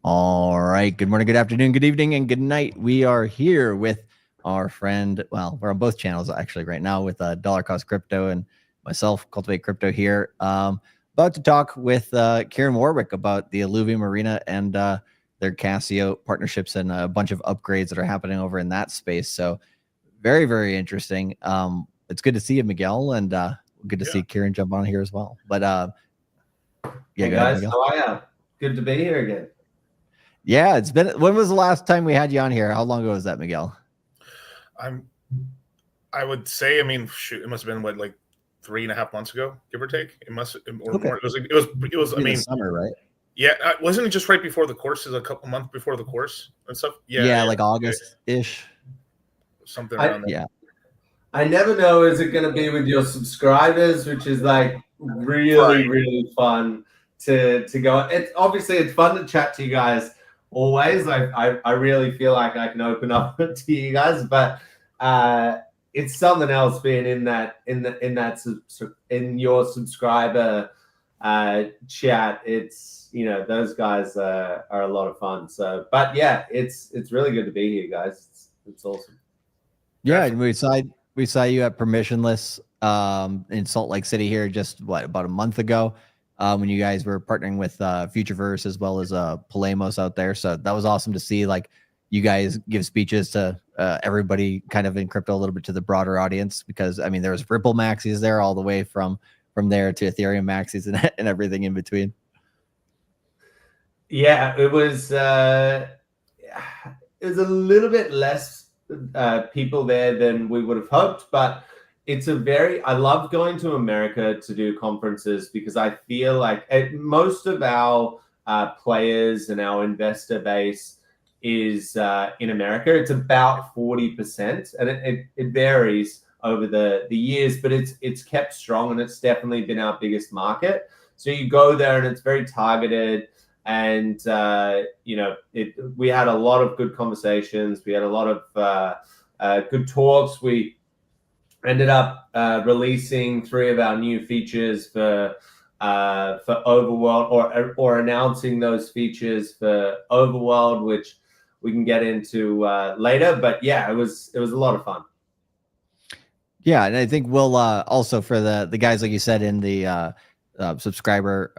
All right. Good morning, good afternoon, good evening, and good night. We are here with our friend. Well, we're on both channels actually right now with Dollar Cost Crypto and myself, Cultivate Crypto here. About to talk with Kieran Warwick about the Illuvium Arena and their Casio partnerships and a bunch of upgrades that are happening over in that space. So very, very interesting. It's good to see you, Miguel, and good to see Kieran jump on here as well. But hey guys, how are you? Good to be here again. Yeah, it's been. When was the last time we had you on here? How long ago was that, Miguel? I would say, I mean, shoot, it must have been what, like 3.5 months ago, give or take. It must, or Okay. more. It was. I mean, summer, right? Yeah, wasn't it just right before the course? Is a couple months before the course and stuff. Yeah, like August-ish. Something around there. Yeah. I never know, is it going to be with your subscribers, which is like really fun to go. It's fun to chat to you guys always. I really feel like I can open up to you guys, but it's something else being in your subscriber chat. It's, those guys are a lot of fun. So, but yeah, it's really good to be here, guys. It's awesome. Yeah, and we saw you at Permissionless in Salt Lake City here just about a month ago when you guys were partnering with Futureverse as well as Polemos out there. So that was awesome to see, like, you guys give speeches to everybody kind of in crypto, a little bit to the broader audience, because I mean there was Ripple maxis there all the way from there to Ethereum maxis and everything in between. Yeah, it was a little bit less people there than we would have hoped, but I love going to America to do conferences because I feel like most of our players and our investor base is in America. It's about 40%, and it varies over the years, but it's kept strong, and it's definitely been our biggest market. So you go there and it's very targeted. And we had a lot of good conversations. We had a lot of good talks. We ended up releasing 3 of our new features for Overworld, or announcing those features for Overworld, which we can get into later. But yeah, it was a lot of fun. Yeah, and I think we'll also, for the guys, like you said, in the subscriber,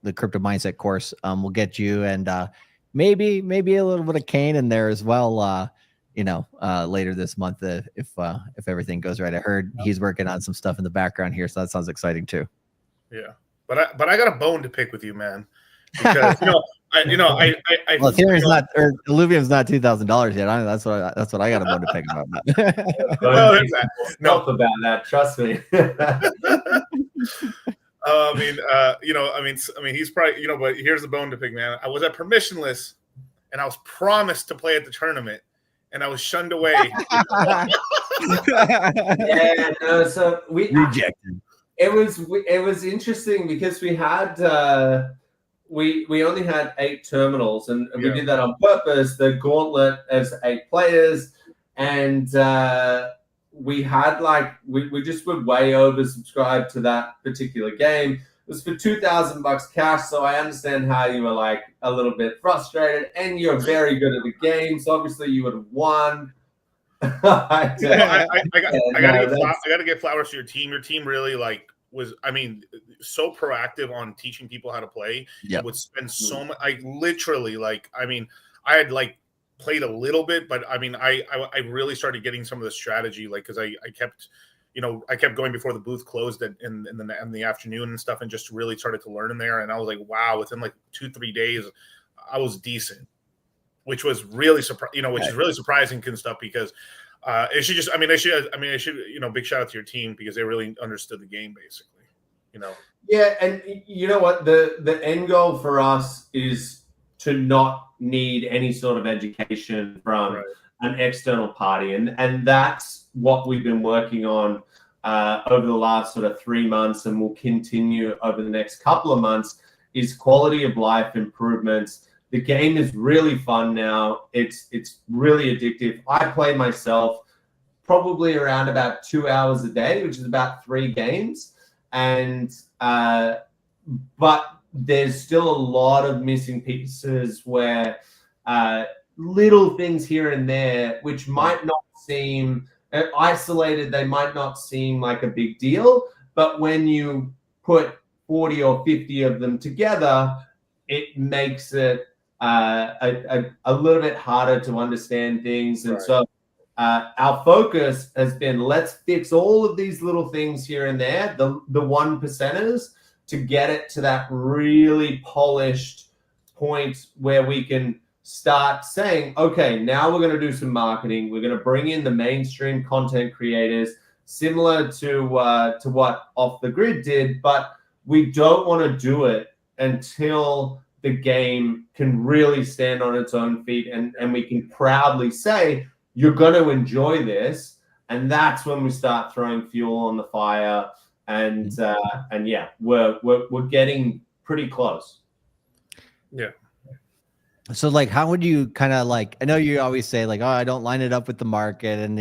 the crypto mindset course, we'll get you, and maybe a little bit of Kane in there as well, later this month, if everything goes right. I heard he's working on some stuff in the background here, so that sounds exciting too. Yeah, but I got a bone to pick with you, man, because Ethereum's not, or Illuvium's not $2,000 yet. That's what I got a bone to pick about. No, about that, trust me. He's probably, but here's the bone to pick, man. I was at Permissionless, and I was promised to play at the tournament, and I was shunned away. So we rejected. It was interesting because we had we only had 8 terminals, and we did that on purpose. The gauntlet as 8 players, and we had we just were way oversubscribed to that particular game. It was for $2,000 cash, so I understand how you were a little bit frustrated, and you're very good at the game, so obviously you would have won. I gotta get flowers to your team. Your team really was, so proactive on teaching people how to play. Yeah, would spend so much. I literally I had played a little bit, but I really started getting some of the strategy, because I kept going before the booth closed in the afternoon and stuff, and just really started to learn in there. And I was like, wow, within 2-3 days, I was decent, which was really is really surprising and stuff, because it should just, big shout out to your team, because they really understood the game, basically, Yeah, and you know what, the end goal for us is to not need any sort of education from an external party. And that's what we've been working on over the last sort of 3 months, and will continue over the next couple of months, is quality of life improvements. The game is really fun now. It's really addictive. I play myself probably around about 2 hours a day, which is about 3 games. And but there's still a lot of missing pieces where little things here and there, which might not seem isolated, they might not seem like a big deal, but when you put 40 or 50 of them together, it makes it a little bit harder to understand things. And so our focus has been, let's fix all of these little things here and there, the one percenters, to get it to that really polished point where we can start saying, okay, now we're going to do some marketing. We're going to bring in the mainstream content creators, similar to what Off the Grid did, but we don't want to do it until the game can really stand on its own feet, and we can proudly say, you're going to enjoy this. And that's when we start throwing fuel on the fire. And yeah, we're getting pretty close. Yeah. So like, how would you kind of like, I know you always say like, oh, I don't line it up with the market, and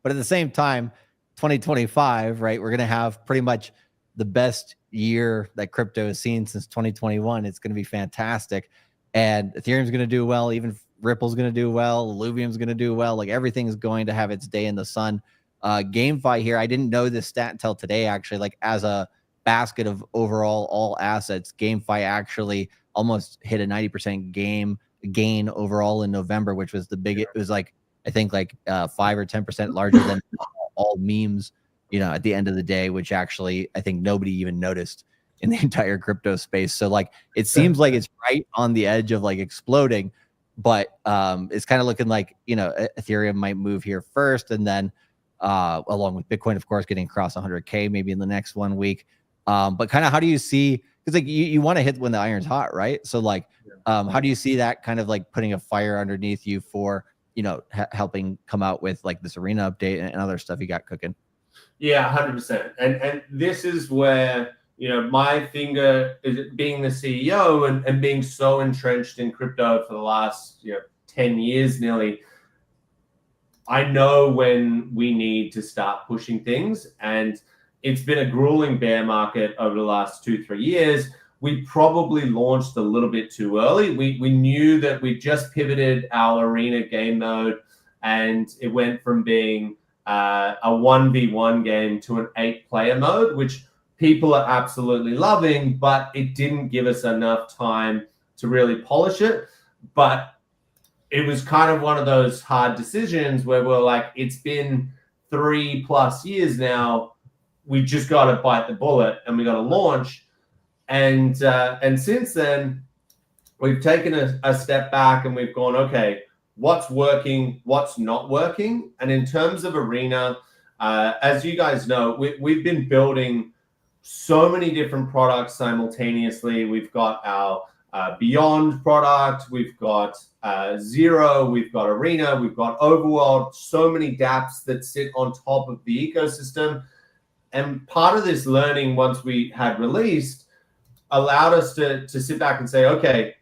but at the same time, 2025, right? We're going to have pretty much the best year that crypto has seen since 2021. It's going to be fantastic. And Ethereum's going to do well. Even Ripple's going to do well. Illuvium's going to do well. Like, everything's going to have its day in the sun. GameFi here, I didn't know this stat until today, actually. Like, as a basket of overall all assets, GameFi actually almost hit a 90% gain overall in November, which was the biggest. It was like, I think like 5 or 10% larger than all memes, at the end of the day, which actually I think nobody even noticed in the entire crypto space. So like, it seems like it's right on the edge of like exploding, but it's kind of looking like, Ethereum might move here first, and then along with Bitcoin, of course, getting across 100K maybe in the next 1 week. But kind of, how do you see, because like you want to hit when the iron's hot, right? So like, how do you see that kind of like putting a fire underneath you for, helping come out with like this arena update and other stuff you got cooking? Yeah, 100%. And this is where, my finger is being the CEO and being so entrenched in crypto for the last, 10 years nearly. I know when we need to start pushing things, and it's been a grueling bear market over the last 2-3 years. We probably launched a little bit too early. We knew that we just pivoted our arena game mode, and it went from being a 1v1 game to an 8-player mode, which people are absolutely loving, but it didn't give us enough time to really polish it. But it was kind of one of those hard decisions where we're like, it's been 3+ years now. We just got to bite the bullet and we got to launch. And since then, we've taken a step back and we've gone, okay, what's working, what's not working? And in terms of arena, as you guys know, we've been building so many different products simultaneously. We've got our Beyond product, we've got Zero, we've got Arena, we've got Overworld, so many dApps that sit on top of the ecosystem. And part of this learning, once we had released, allowed us to sit back and say, okay,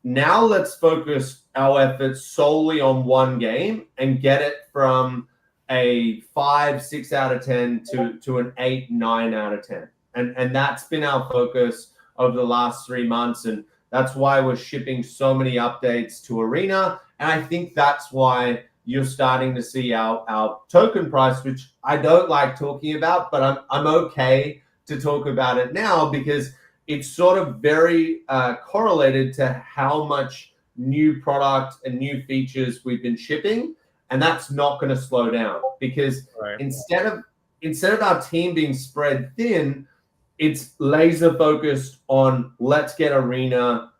now let's focus our efforts solely on one game and get it from a 5-6 out of 10 to an 8-9 out of 10. And that's been our focus over the last 3 months. And that's why we're shipping so many updates to Arena. And I think that's why you're starting to see our token price, which I don't like talking about, but I'm okay to talk about it now because it's sort of very correlated to how much new product and new features we've been shipping. And that's not going to slow down because instead of our team being spread thin, it's laser focused on let's get Arena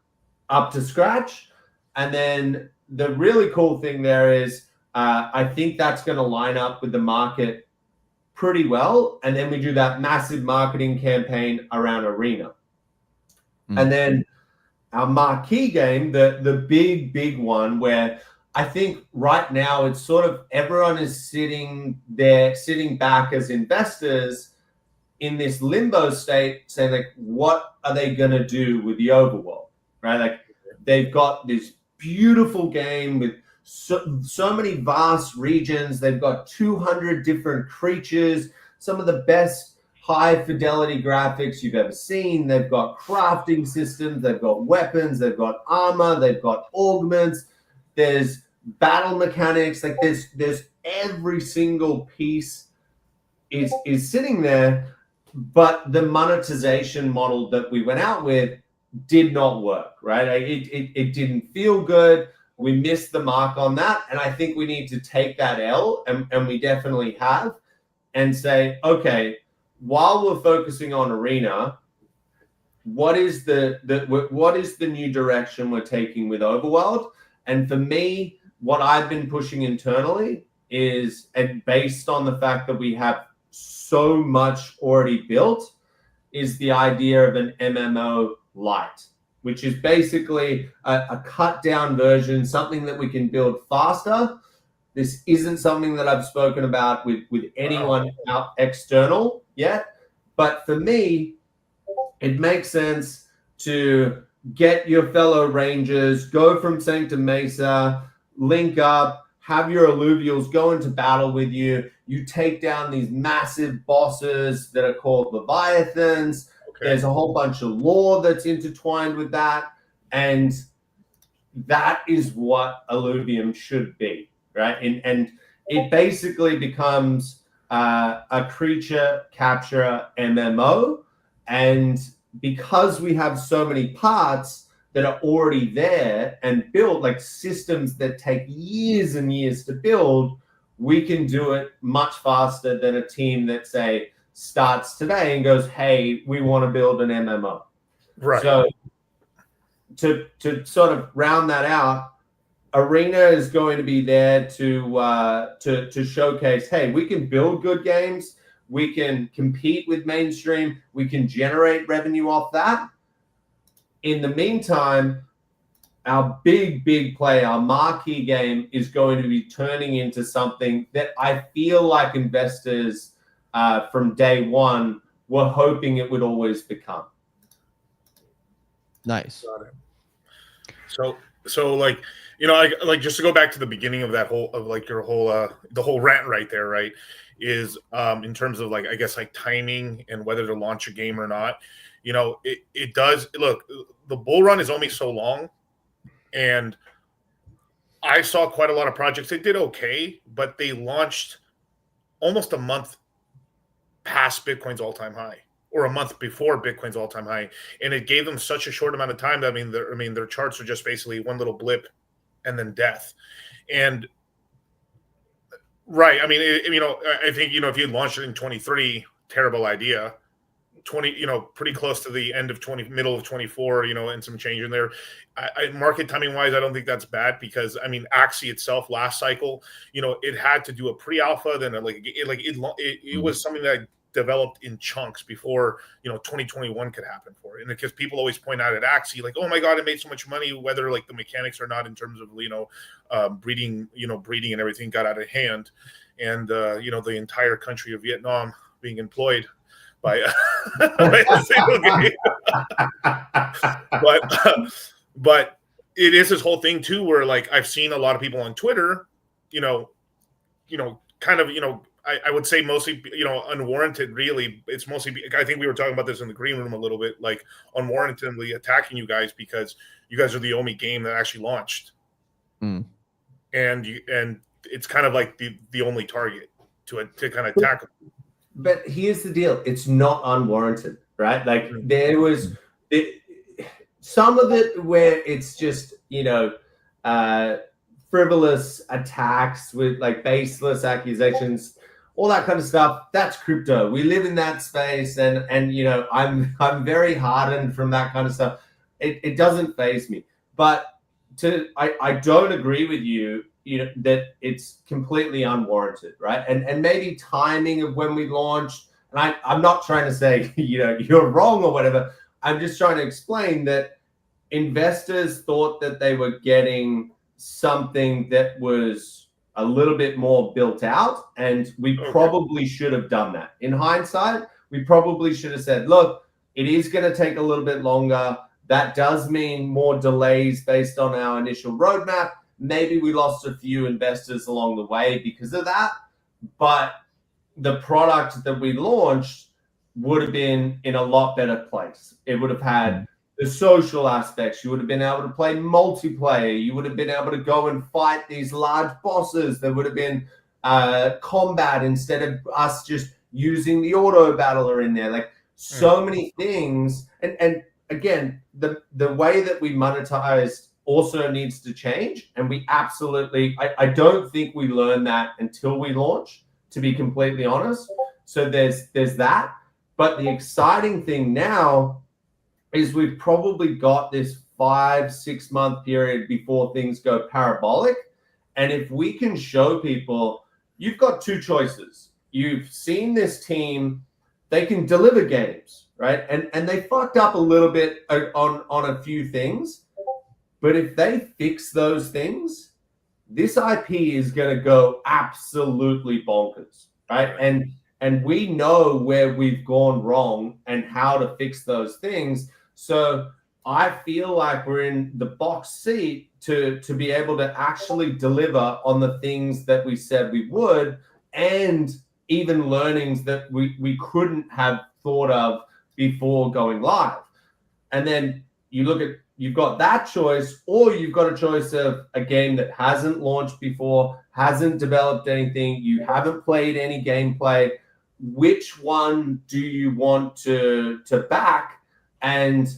up to scratch. And then the really cool thing there is I think that's going to line up with the market pretty well. And then we do that massive marketing campaign around Arena. And then our marquee game, the big one, where I think right now it's sort of everyone is sitting back as investors in this limbo state, saying like, what are they going to do with the Overworld, right? Like they've got this beautiful game with so many vast regions. They've got 200 different creatures, some of the best high fidelity graphics you've ever seen. They've got crafting systems, they've got weapons, they've got armor, they've got augments, there's battle mechanics, like there's every single piece is sitting there, but the monetization model that we went out with did not work, right? It didn't feel good. We missed the mark on that. And I think we need to take that L, and we definitely have, and say, okay, while we're focusing on Arena, what is the new direction we're taking with Overworld? And for me, what I've been pushing internally is, and based on the fact that we have so much already built, is the idea of an MMO light, which is basically a cut down version, something that we can build faster. This isn't something that I've spoken about with anyone out external yet, but for me, it makes sense to get your fellow rangers, go from Sancta Mesa, link up, have your alluvials go into battle with you. You take down these massive bosses that are called Leviathans. Okay. There's a whole bunch of lore that's intertwined with that. And that is what Illuvium should be, right? And it basically becomes a creature capture MMO. And because we have so many parts that are already there and built, like systems that take years and years to build, we can do it much faster than a team that, say, starts today and goes, hey, we want to build an MMO. Right. So to sort of round that out, Arena is going to be there to showcase, hey, we can build good games, we can compete with mainstream, we can generate revenue off that. In the meantime, our big play, our marquee game, is going to be turning into something that I feel like investors from day one were hoping it would always become. Nice. Got it. So like, you know, like just to go back to the beginning of that whole, of like your whole, the whole rant right there, right, is in terms of like, I guess like timing and whether to launch a game or not. You know, it does look, the bull run is only so long, and I saw quite a lot of projects. They did okay, but they launched almost a month past Bitcoin's all-time high, or a month before Bitcoin's all-time high, and it gave them such a short amount of time that their charts are just basically one little blip and then death. And right, I mean, you know, I think, you know, if you launched it in 23, terrible idea. 20, you know, pretty close to the end of 20, middle of 24, you know, and some change in there. Market timing wise, I don't think that's bad, because I mean, Axie itself last cycle, you know, it had to do a pre-alpha, then it was something that developed in chunks before, you know, 2021 could happen for it. And because people always point out at Axie, like, oh my God, it made so much money, whether like the mechanics or not, in terms of, you know, breeding and everything got out of hand. And, you know, the entire country of Vietnam being employed by a single game. But it is this whole thing too, where like I've seen a lot of people on Twitter, you know, kind of, you know, I would say mostly, you know, unwarranted, really. It's mostly, I think we were talking about this in the green room a little bit, like unwarrantedly attacking you guys because you guys are the only game that actually launched. And it's kind of like the only target to kind of tackle. But here's the deal. It's not unwarranted, right? Like there was some of it where it's just, you know, frivolous attacks with like baseless accusations, all that kind of stuff. That's crypto. We live in that space. And you know, I'm very hardened from that kind of stuff. It doesn't faze me. But I don't agree with you, you know, that it's completely unwarranted, right? And maybe timing of when we launched, and I'm not trying to say, you know, you're wrong or whatever. I'm just trying to explain that investors thought that they were getting something that was a little bit more built out, and we probably should have done that. In hindsight, we probably should have said, look, it is going to take a little bit longer. That does mean more delays based on our initial roadmap. Maybe we lost a few investors along the way because of that, but the product that we launched would have been in a lot better place. It would have had the social aspects. You would have been able to play multiplayer. You would have been able to go and fight these large bosses. There would have been combat instead of us just using the auto battler in there. Like so many things. And again, the way that we monetize also needs to change. And we absolutely, I don't think we learn that until we launch, to be completely honest. So there's that. But the exciting thing now is we've probably got this 5-6 month period before things go parabolic. And if we can show people, you've got two choices. You've seen this team, they can deliver games, right? And they fucked up a little bit on a few things. But if they fix those things, this IP is going to go absolutely bonkers, right? And we know where we've gone wrong and how to fix those things. So I feel like we're in the box seat to be able to actually deliver on the things that we said we would, and even learnings that we couldn't have thought of before going live. And then you look at, you've got that choice, or you've got a choice of a game that hasn't launched before, hasn't developed anything, you haven't played any gameplay. Which one do you want to back? And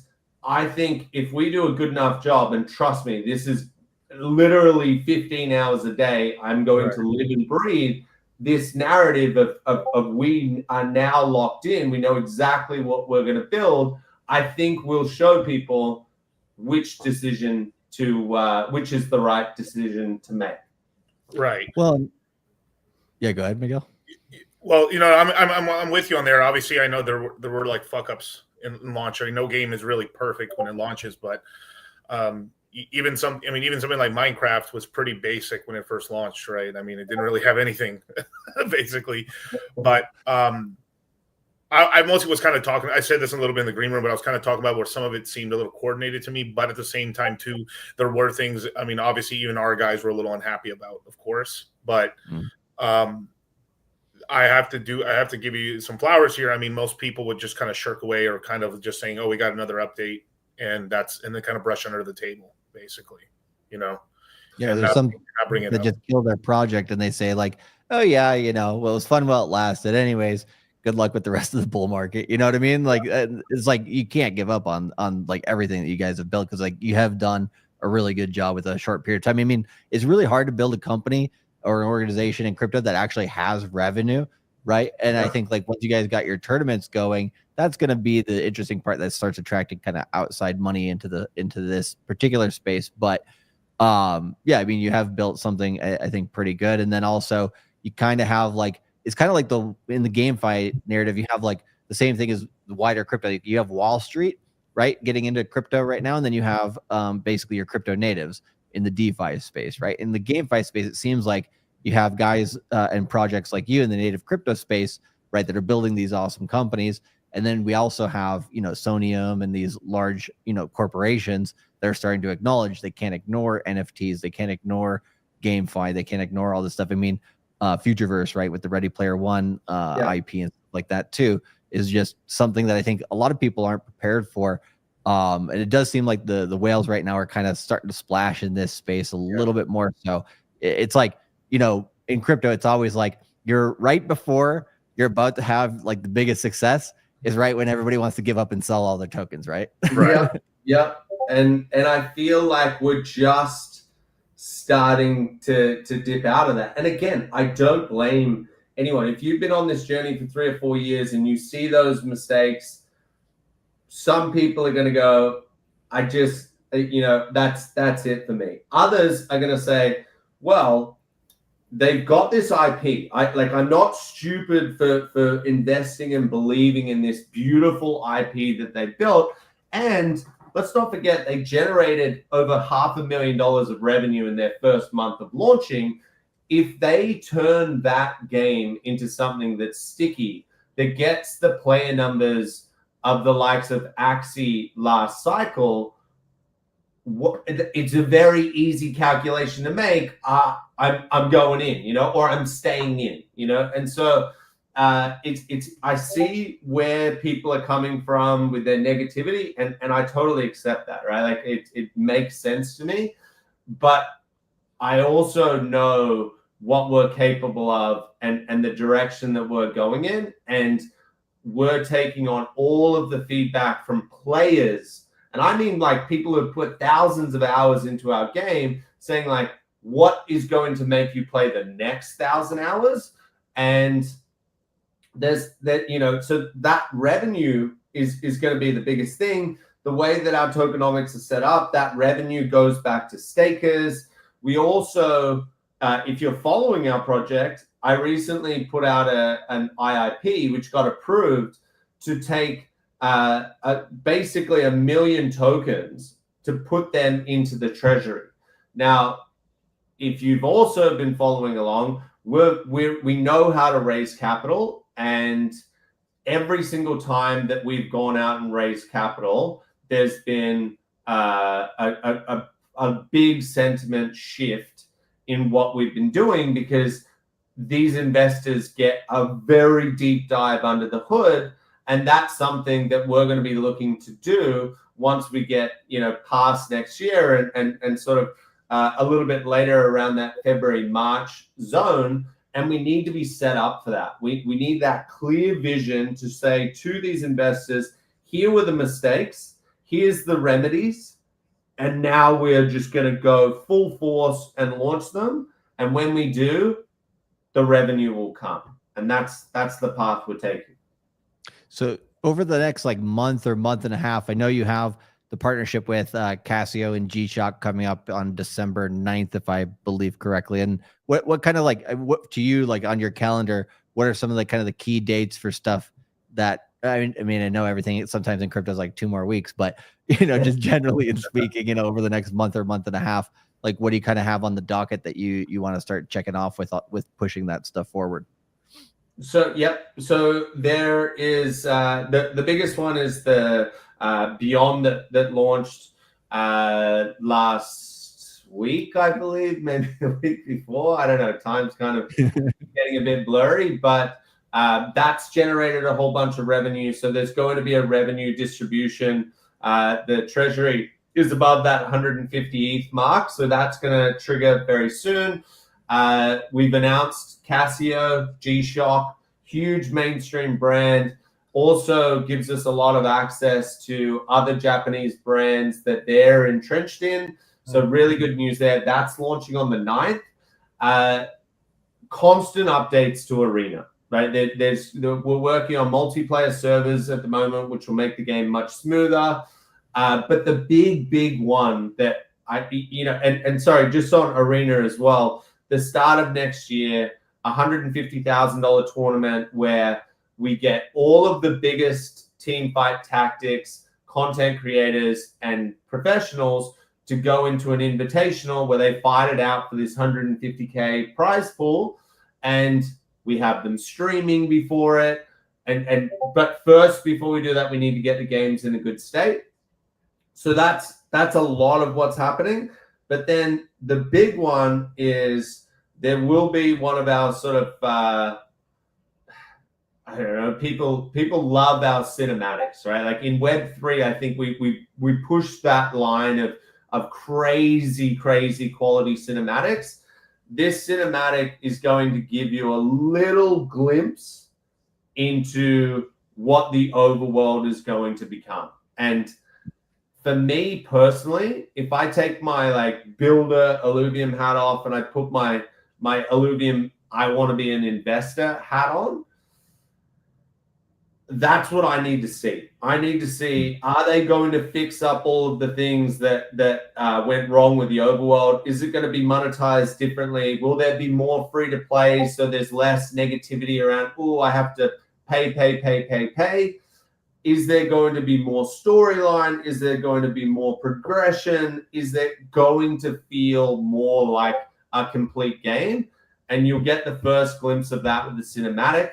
I think if we do a good enough job, and trust me, this is literally 15 hours a day, I'm going to live and breathe this narrative of we are now locked in. We know exactly what we're going to build. I think we'll show people which decision to, which is the right decision to make. Right. Well, yeah, go ahead, Miguel. Well, I'm with you on there. Obviously, I know there were like fuck ups in launch. I mean, no game is really perfect when it launches, but even something like Minecraft was pretty basic when it first launched, right? I mean, it didn't really have anything basically, but I mostly was kind of talking. I said this a little bit in the green room, but I was kind of talking about where some of it seemed a little coordinated to me, but at the same time too, there were things. I mean, obviously, even our guys were a little unhappy about, of course, but. I have to give you some flowers here. I mean, most people would just kind of shirk away or kind of just saying, "Oh, we got another update," and then kind of brush under the table, basically, Yeah, and there's some that just kill their project and they say like, "Oh yeah, well, it was fun while it lasted. Anyways, good luck with the rest of the bull market." You know what I mean? Like, it's like you can't give up on like everything that you guys have built, because like you have done a really good job with a short period of time. I mean, it's really hard to build a company or an organization in crypto that actually has revenue, right? And I think like once you guys got your tournaments going, that's going to be the interesting part that starts attracting kind of outside money into this particular space. But yeah, I mean, you have built something I think pretty good. And then also you kind of have like, it's kind of like in the GameFi narrative, you have like the same thing as the wider crypto. Like you have Wall Street, right, getting into crypto right now, and then you have basically your crypto natives in the DeFi space, right? In the GameFi space, it seems like you have guys and projects like you in the native crypto space, right, that are building these awesome companies. And then we also have, Sonium and these large, corporations that are starting to acknowledge they can't ignore NFTs, they can't ignore GameFi, they can't ignore all this stuff. I mean, Futureverse, right, with the Ready Player One IP and stuff like that too, is just something that I think a lot of people aren't prepared for. And it does seem like the whales right now are kind of starting to splash in this space a little bit more. So it's like, in crypto, it's always like you're right before you're about to have like the biggest success is right when everybody wants to give up and sell all their tokens, right? Right. Yeah. And I feel like we're just starting to dip out of that. And again, I don't blame anyone. If you've been on this journey for 3 or 4 years and you see those mistakes, some people are going to go, I just, that's it for me. Others are going to say, well, they've got this IP. I'm not stupid for investing and believing in this beautiful IP that they built. And let's not forget, they generated over $500,000 of revenue in their first month of launching. If they turn that game into something that's sticky, that gets the player numbers of the likes of Axie last cycle, it's a very easy calculation to make. I'm going in, or I'm staying in, and so I see where people are coming from with their negativity, and I totally accept that, right? Like it makes sense to me, but I also know what we're capable of and the direction that we're going in, and we're taking on all of the feedback from players, and I mean like people who put thousands of hours into our game, saying like, what is going to make you play the next 1,000 hours? And there's that, you know, so that revenue is going to be the biggest thing. The way that our tokenomics is set up, that revenue goes back to stakers. We also, if you're following our project, I recently put out an IIP which got approved to take basically 1 million tokens to put them into the treasury. Now, if you've also been following along, we know how to raise capital, and every single time that we've gone out and raised capital, there's been a big sentiment shift in what we've been doing, because these investors get a very deep dive under the hood, and that's something that we're going to be looking to do once we get, you know, past next year and sort of a little bit later around that February, March zone. And we need to be set up for that. We need that clear vision to say to these investors, here were the mistakes, here's the remedies, and now we're just going to go full force and launch them. And when we do, the revenue will come. And that's the path we're taking. So over the next like month or month and a half, I know you have the partnership with Casio and G-Shock coming up on December 9th, if I believe correctly. And what kind of like, what to you, like on your calendar, what are some of the kind of the key dates for stuff that, I mean, I know everything sometimes in crypto is like 2 more weeks, but, you know, just generally in speaking, you know, over the next month or month and a half, like what do you kind of have on the docket that you want to start checking off with pushing that stuff forward? So, yep. So there is the biggest one is the Beyond that launched last week, I believe, maybe the week before. I don't know. Time's kind of getting a bit blurry, but that's generated a whole bunch of revenue. So there's going to be a revenue distribution. The treasury is above that 150 ETH mark, so that's going to trigger very soon. We've announced Casio, G-Shock, huge mainstream brand, also gives us a lot of access to other Japanese brands that they're entrenched in. So really good news there. That's launching on the 9th. Constant updates to Arena, right? We're working on multiplayer servers at the moment, which will make the game much smoother. But the big one that and sorry, just on Arena as well, the start of next year, $150,000 tournament where we get all of the biggest team fight tactics, content creators, and professionals to go into an invitational where they fight it out for this 150K prize pool. And we have them streaming before it. But first, before we do that, we need to get the games in a good state. So that's a lot of what's happening. But then the big one is there will be one of our sort of I don't know, people love our cinematics, right? Like in Web3, I think we push that line of crazy quality cinematics. This cinematic is going to give you a little glimpse into what the overworld is going to become. And for me personally, if I take my like builder Illuvium hat off and I put my Illuvium I want to be an investor hat on, that's what I need to see. I need to see, are they going to fix up all of the things that went wrong with the overworld? Is it going to be monetized differently? Will there be more free to play so there's less negativity around, oh, I have to pay? Is there going to be more storyline? Is there going to be more progression? Is there going to feel more like a complete game? And you'll get the first glimpse of that with the cinematic.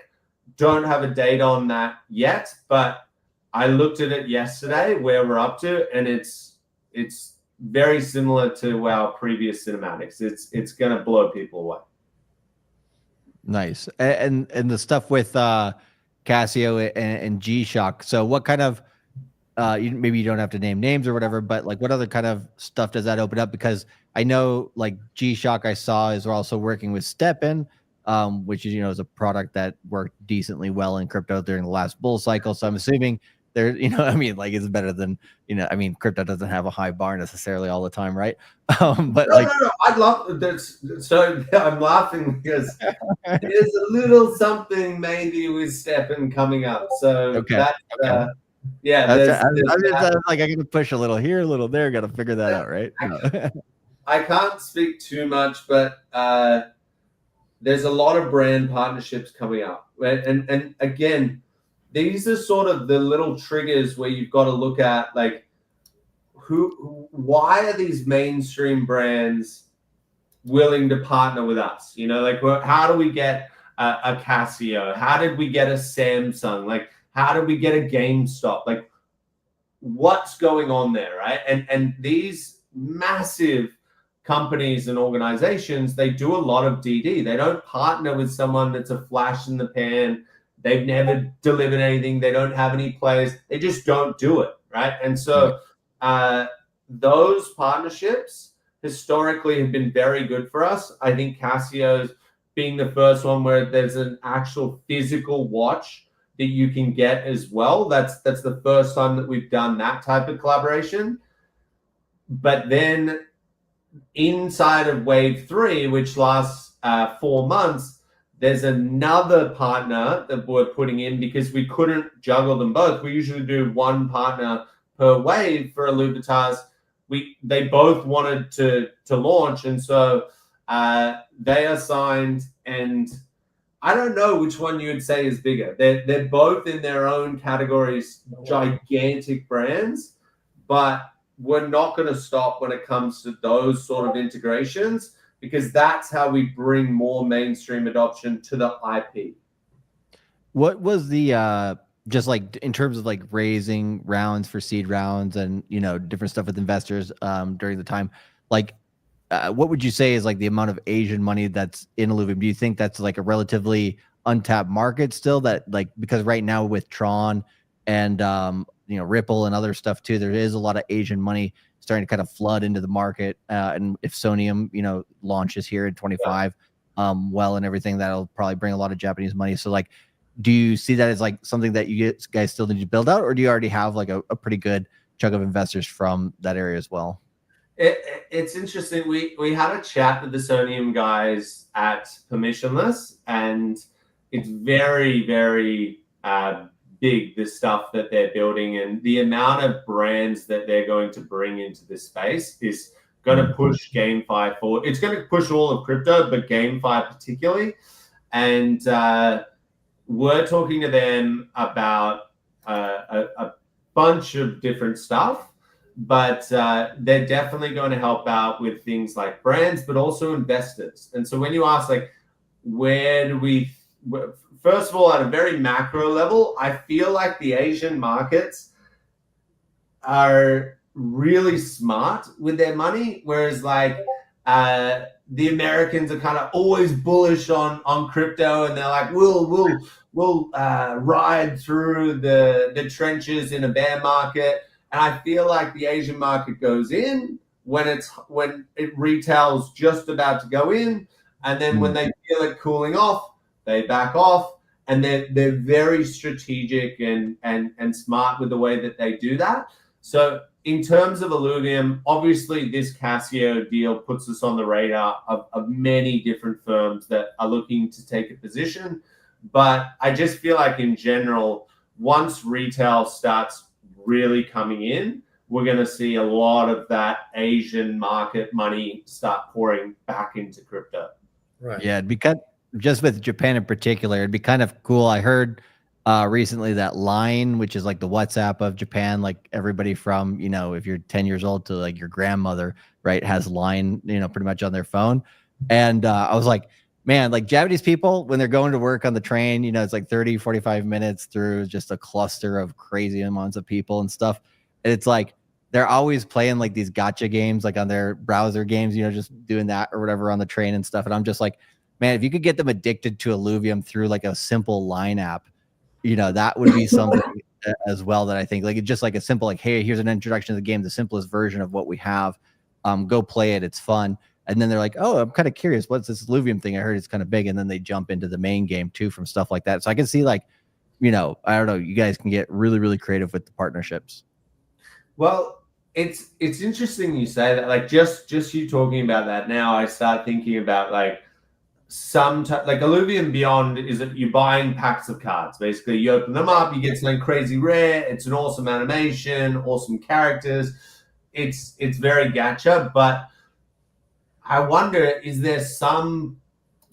Don't have a date on that yet, but I looked at it yesterday where we're up to, and it's very similar to our previous cinematics. It's going to blow people away. Nice. And the stuff with Casio and G-Shock. So what kind of maybe you don't have to name names or whatever, but like what other kind of stuff does that open up? Because I know like G-Shock I saw is also working with Steppen, which is, is a product that worked decently well in crypto during the last bull cycle. So I'm assuming there, I mean, like it's better than, I mean, crypto doesn't have a high bar necessarily all the time, right? But no, I'd love this. So I'm laughing because there's a little something maybe with Steppen coming up. So okay. yeah, there's like I got to push a little here, a little there. Got to figure that out, right? I can't speak too much, but there's a lot of brand partnerships coming up, right? And again, these are sort of the little triggers where you've got to look at like why are these mainstream brands willing to partner with us? Like how do we get a Casio? How did we get a Samsung? Like how did we get a GameStop? Like what's going on there, right? And these massive companies and organizations, they do a lot of DD. They don't partner with someone that's a flash in the pan. They've never delivered anything. They don't have any players. They just don't do it, right? And so those partnerships historically have been very good for us. I think Casio's being the first one where there's an actual physical watch that you can get as well. That's the first time that we've done that type of collaboration. But then inside of wave 3, which lasts 4 months, there's another partner that we're putting in because we couldn't juggle them both. We usually do one partner per wave for Illuvitas. They both wanted to launch, and so they are signed. And I don't know which one you would say is bigger. They're both in their own categories, gigantic brands, but we're not going to stop when it comes to those sort of integrations, because that's how we bring more mainstream adoption to the IP. What was the just like in terms of like raising rounds for seed rounds and different stuff with investors during the time, like what would you say is like the amount of Asian money that's in Illuvium? Do you think that's like a relatively untapped market still, that like, because right now with Tron and Ripple and other stuff too, there is a lot of Asian money starting to kind of flood into the market, and if Sonium launches here in 25 well and everything, that'll probably bring a lot of Japanese money. So like, do you see that as like something that you guys still need to build out, or do you already have like a pretty good chunk of investors from that area as well? It's interesting. We had a chat with the Sonium guys at Permissionless, and it's very, very big, the stuff that they're building, and the amount of brands that they're going to bring into this space is going to push GameFi forward. It's going to push all of crypto, but GameFi particularly. And we're talking to them about a bunch of different stuff, but they're definitely going to help out with things like brands, but also investors. And so when you ask, like, where do we... First of all, at a very macro level, I feel like the Asian markets are really smart with their money, whereas like the Americans are kind of always bullish on crypto, and they're like, we'll ride through the trenches in a bear market. And I feel like the Asian market goes in when it retails just about to go in, and then when they feel it cooling off, they back off, and they're very strategic and smart with the way that they do that. So in terms of Illuvium, obviously this Casio deal puts us on the radar of many different firms that are looking to take a position. But I just feel like in general, once retail starts really coming in, we're going to see a lot of that Asian market money start pouring back into crypto. Right. Yeah, it'd be just with Japan in particular, it'd be kind of cool. I heard recently that Line, which is like the WhatsApp of Japan, like everybody from, if you're 10 years old to like your grandmother, right, has Line, pretty much on their phone. And I was like, man, like Japanese people, when they're going to work on the train, it's like 30, 45 minutes through just a cluster of crazy amounts of people and stuff. And it's like, they're always playing like these gotcha games, like on their browser games, just doing that or whatever on the train and stuff. And I'm just like, man, if you could get them addicted to Illuvium through like a simple line app, you know, that would be something as well that I think like just like a simple like, hey, here's an introduction to the game, the simplest version of what we have. Go play it, it's fun. And then they're like, oh, I'm kind of curious, what's this Illuvium thing? I heard it's kind of big. And then they jump into the main game too from stuff like that. So I can see like, you know, I don't know, you guys can get really, really creative with the partnerships. Well, it's interesting you say that. Like just you talking about that now, I start thinking about like like Illuvium Beyond is that you're buying packs of cards. Basically, you open them up, you get something crazy rare. It's an awesome animation, awesome characters. It's very gacha, but I wonder, is there some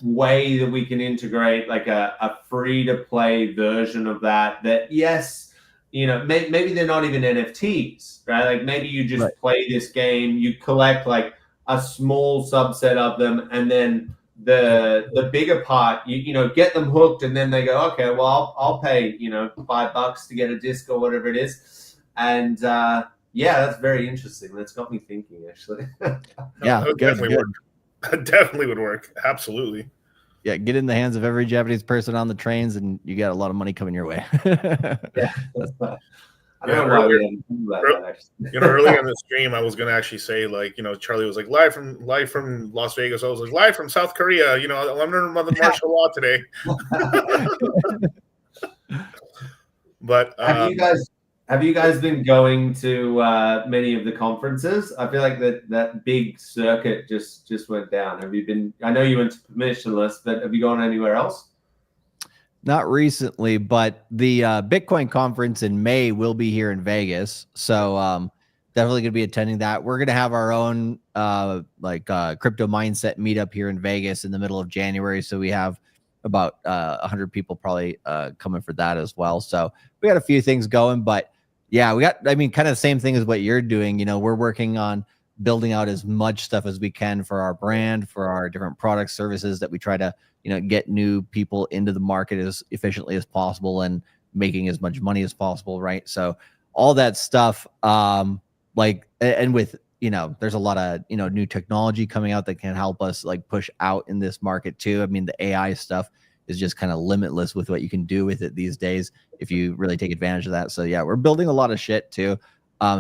way that we can integrate like a free to play version of that? That yes, you know, maybe they're not even NFTs, right? Like maybe you just play this game, you collect like a small subset of them, and then the bigger part, you know, get them hooked, and then they go, okay, well, I'll pay, you know, $5 to get a disc or whatever it is, and yeah, that's very interesting. That's got me thinking, actually. Yeah, that would definitely work. That definitely would work. Absolutely. Yeah, get in the hands of every Japanese person on the trains, and you got a lot of money coming your way. Yeah, I don't know why we didn't do that. Actually. You know, earlier in the stream, I was going to actually say, like, you know, Charlie was like live from Las Vegas. I was like live from South Korea. You know, I'm learning about the martial law today. But have you guys been going to many of the conferences? I feel like that big circuit just went down. Have you been? I know you went to Permissionless, but have you gone anywhere else? Not recently, but the Bitcoin conference in May will be here in Vegas. So definitely going to be attending that. We're going to have our own crypto mindset meetup here in Vegas in the middle of January. So we have about 100 people probably coming for that as well. So we got a few things going, but yeah, we got, I mean, kind of the same thing as what you're doing. You know, we're working on building out as much stuff as we can for our brand, for our different products, services that we try to, you know, get new people into the market as efficiently as possible and making as much money as possible. Right. So all that stuff, like, and with, you know, there's a lot of, you know, new technology coming out that can help us like push out in this market too. I mean, the AI stuff is just kind of limitless with what you can do with it these days if you really take advantage of that. So yeah, we're building a lot of shit too.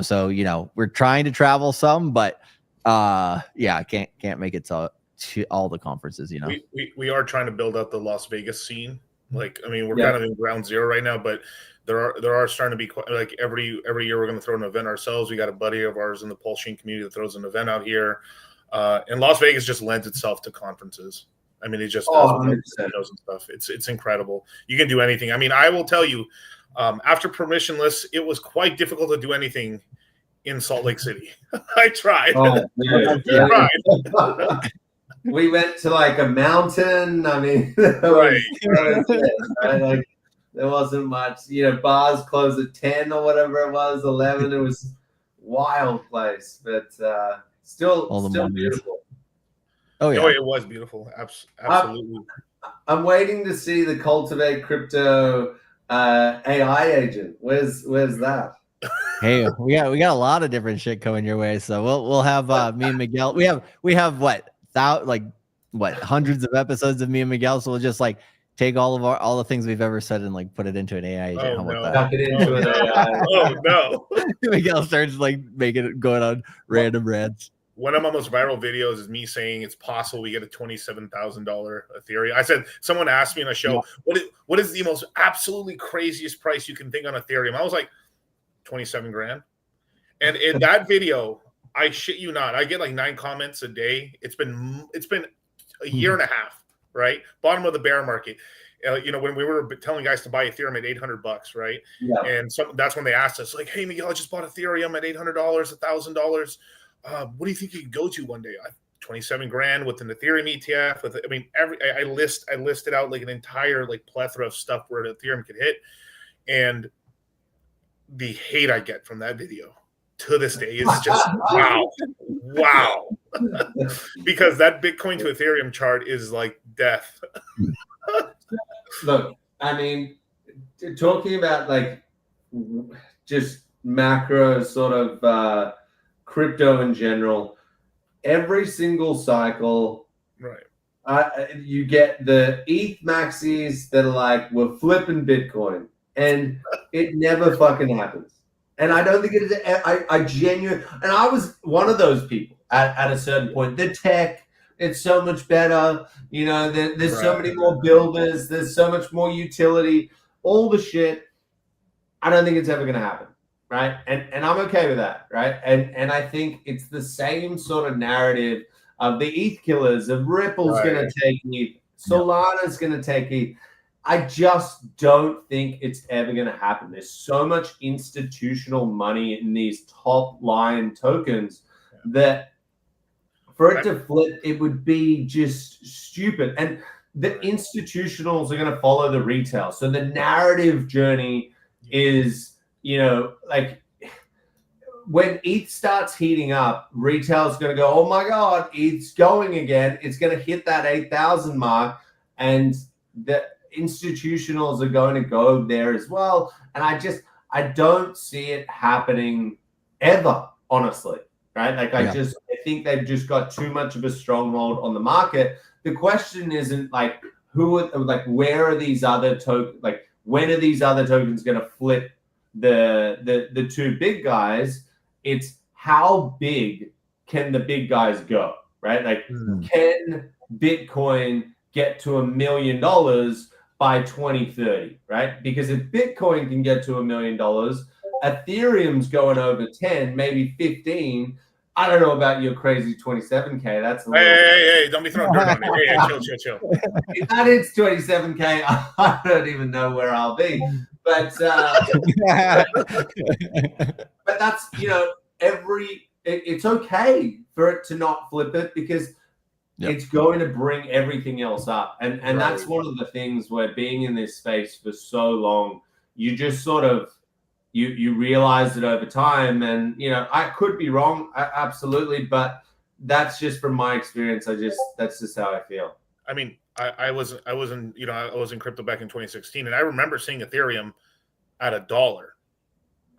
So, you know, we're trying to travel some, but yeah, can't make it to all the conferences, you know. We are trying to build up the Las Vegas scene. Like, I mean, we're kind of in ground zero right now, but there are starting to be like every year we're going to throw an event ourselves. We got a buddy of ours in the Pulsing community that throws an event out here, and Las Vegas just lends itself to conferences. I mean, it just does and stuff. It's incredible. You can do anything. I mean, I will tell you, after Permissionless, it was quite difficult to do anything in Salt Lake City. I tried. Oh, tried. We went to like a mountain. I mean, right. Like there wasn't much. You know, bars closed at 10 or whatever it was, 11. It was wild place, but still beautiful. Oh yeah, it was beautiful. Absolutely. I'm waiting to see the Cultivate Crypto AI agent. Where's that? Hey, we got a lot of different shit coming your way. So we'll have me and Miguel. We have what hundreds of episodes of me and Miguel. So we'll just like take all the things we've ever said and like put it into an AI agent. How about that? Tuck it into an AI. Oh no. Miguel starts like making it going on random rants. One of my most viral videos is me saying it's possible we get a $27,000 Ethereum. I said, someone asked me in a show, what is the most absolutely craziest price you can think on Ethereum? I was like, 27 grand. And in that video, I shit you not, I get like 9 comments a day. It's been a year and a half, right? Bottom of the bear market. You know, when we were telling guys to buy Ethereum at $800, right? Yeah. And that's when they asked us, like, hey, Miguel, I just bought Ethereum at $800, $1,000. What do you think you could go to one day? 27 grand with an Ethereum ETF. I mean, I listed out like an entire like plethora of stuff where Ethereum could hit, and the hate I get from that video to this day is just wow. Because that Bitcoin to Ethereum chart is like death. Look, I mean, talking about like just macro sort of crypto in general, every single cycle, right? You get the ETH maxis that are like, we're flipping Bitcoin, and it never fucking happens. And I don't think it is. I genuinely, and I was one of those people at a certain point. The tech, it's so much better. You know, there's so many more builders. There's so much more utility. All the shit. I don't think it's ever going to happen, right? And I'm okay with that, right? And I think it's the same sort of narrative of the ETH killers, of Ripple's going to take ETH, Solana's going to take ETH. I just don't think it's ever going to happen. There's so much institutional money in these top line tokens that for it to flip, it would be just stupid. And the institutionals are going to follow the retail. So the narrative journey is, you know, like when ETH starts heating up, retail is going to go, oh my God, ETH's going again. It's going to hit that 8,000 mark. And the institutionals are going to go there as well. And I don't see it happening ever, honestly, right? Like I think they've just got too much of a stronghold on the market. The question isn't like where are these other tokens, like when are these other tokens going to flip the two big guys? It's how big can the big guys go, right? Like can Bitcoin get to $1 million by 2030, right? Because if Bitcoin can get to $1 million, Ethereum's going over 10, maybe 15. I don't know about your crazy 27K. That's a hey, don't be throwing dirt on me. Hey, chill. If that hits 27K, I don't even know where I'll be. But but that's, you know, it's okay for it to not flip it because it's going to bring everything else up. And that's one of the things where being in this space for so long, you just sort of, you realize it over time. And, you know, I could be wrong, absolutely, but that's just from my experience. That's just how I feel. I mean, I was in crypto back in 2016, and I remember seeing Ethereum at $1,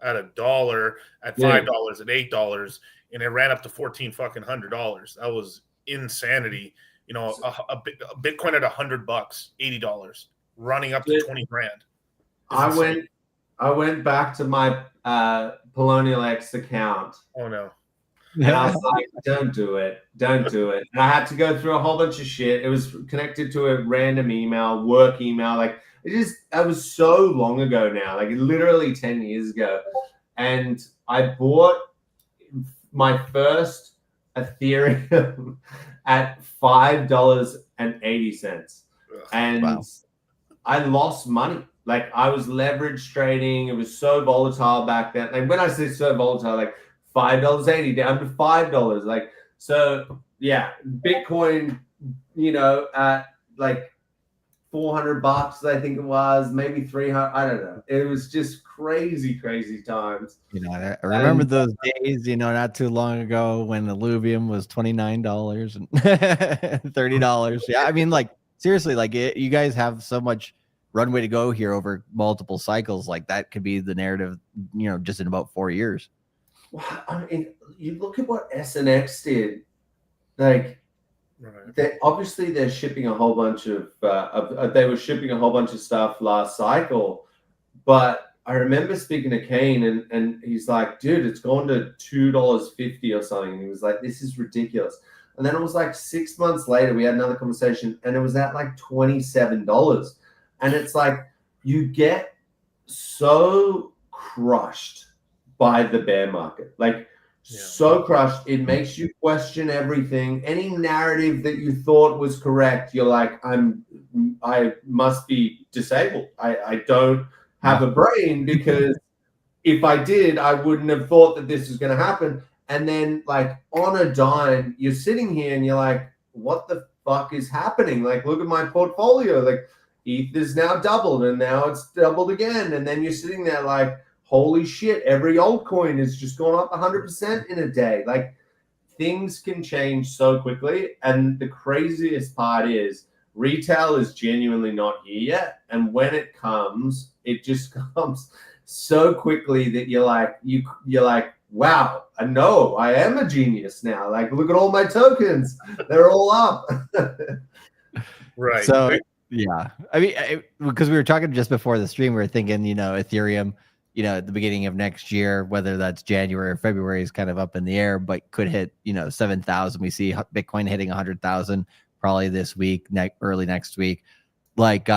at $5, at $8, and it ran up to $1,400. That was insanity. You know, a Bitcoin at $100, $80, running up to 20 grand. I went back to my Polonial X account. Oh no. And I was like, don't do it. And I had to go through a whole bunch of shit. It was connected to a random email, work email. Like that was so long ago now, like literally 10 years ago. And I bought my first Ethereum at $5.80. And I lost money. Like I was leverage trading. It was so volatile back then. Like when I say so volatile, like $5.80 down to $5. Like, so yeah, Bitcoin, you know, at like $400, I think it was, maybe 300. I don't know. It was just crazy times. You know, I remember those days, you know, not too long ago when Illuvium was $29 and $30. Yeah. I mean, like seriously, like you guys have so much runway to go here over multiple cycles. Like that could be the narrative, you know, just in about 4 years. Well, I mean, you look at what SNX did. Like, they're shipping a whole bunch of. They were shipping a whole bunch of stuff last cycle, but I remember speaking to Kane, and he's like, "Dude, it's gone to $2.50 or something." And he was like, "This is ridiculous." And then it was like 6 months later, we had another conversation, and it was at like $27. And it's like you get so crushed by the bear market, like so crushed. It makes you question everything. Any narrative that you thought was correct, you're like, I must be disabled. I don't have a brain, because if I did, I wouldn't have thought that this was going to happen. And then like on a dime, you're sitting here and you're like, what the fuck is happening? Like, look at my portfolio. Like ETH is now doubled and now it's doubled again. And then you're sitting there like, holy shit, every altcoin has just gone up 100% in a day. Like things can change so quickly. And the craziest part is retail is genuinely not here yet. And when it comes, it just comes so quickly that you're like, wow, I know I am a genius now. Like, look at all my tokens. They're all up. Right. So yeah, I mean, because we were talking just before the stream, we were thinking, Ethereum, at the beginning of next year, whether that's January or February is kind of up in the air, but could hit, 7,000. We see Bitcoin hitting 100,000 probably this week, early next week. Like,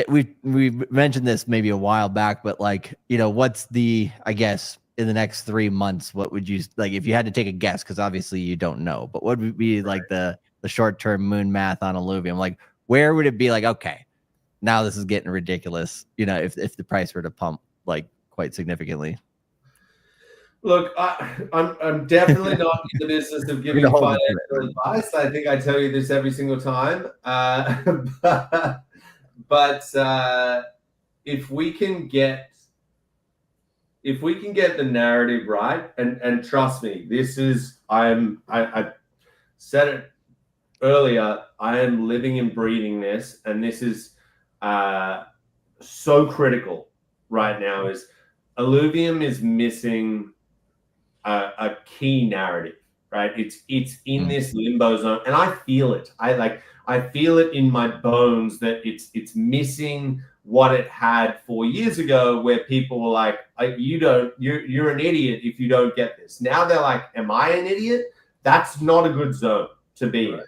we mentioned this maybe a while back, but like, what's I guess in the next 3 months, what would you like if you had to take a guess? Because obviously you don't know, but what would be like the short-term moon math on Illuvium? Like, where would it be like, okay, now this is getting ridiculous, if the price were to pump like quite significantly? Look, I'm definitely not in the business of giving financial advice. I think I tell you this every single time. But if we can get the narrative right, and trust me, this is I said it earlier, I am living and breathing this, and this is so critical right now. Is Illuvium is missing a key narrative, right? It's in this limbo zone, and I feel it. I feel it in my bones that it's missing what it had 4 years ago, where people were like, you're an idiot if you don't get this. Now they're like, am I an idiot? That's not a good zone to be in.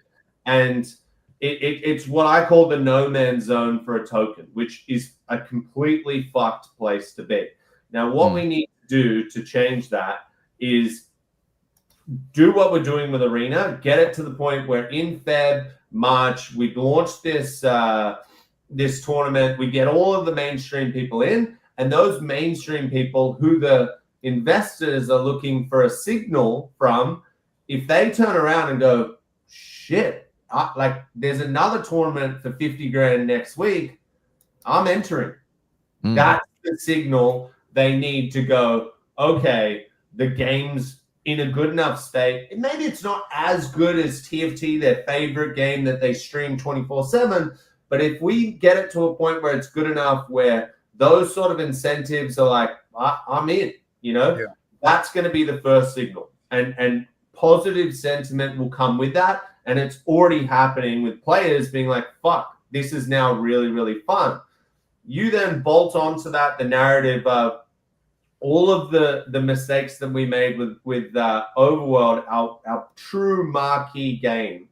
And it's what I call the no man's zone for a token, which is a completely fucked place to be. Now, what we need to do to change that is do what we're doing with Arena, get it to the point where in March, we launched this tournament, we get all of the mainstream people in, and those mainstream people who the investors are looking for a signal from, if they turn around and go, shit, there's another tournament for 50 grand next week, I'm entering. That's the signal they need to go, okay, the game's in a good enough state. And maybe it's not as good as TFT, their favorite game that they stream 24/7, but if we get it to a point where it's good enough where those sort of incentives are like, I'm in, that's going to be the first signal. And positive sentiment will come with that. And it's already happening with players being like, fuck, this is now really, really fun. You then bolt onto that the narrative of all of the mistakes that we made with Overworld, our true marquee game,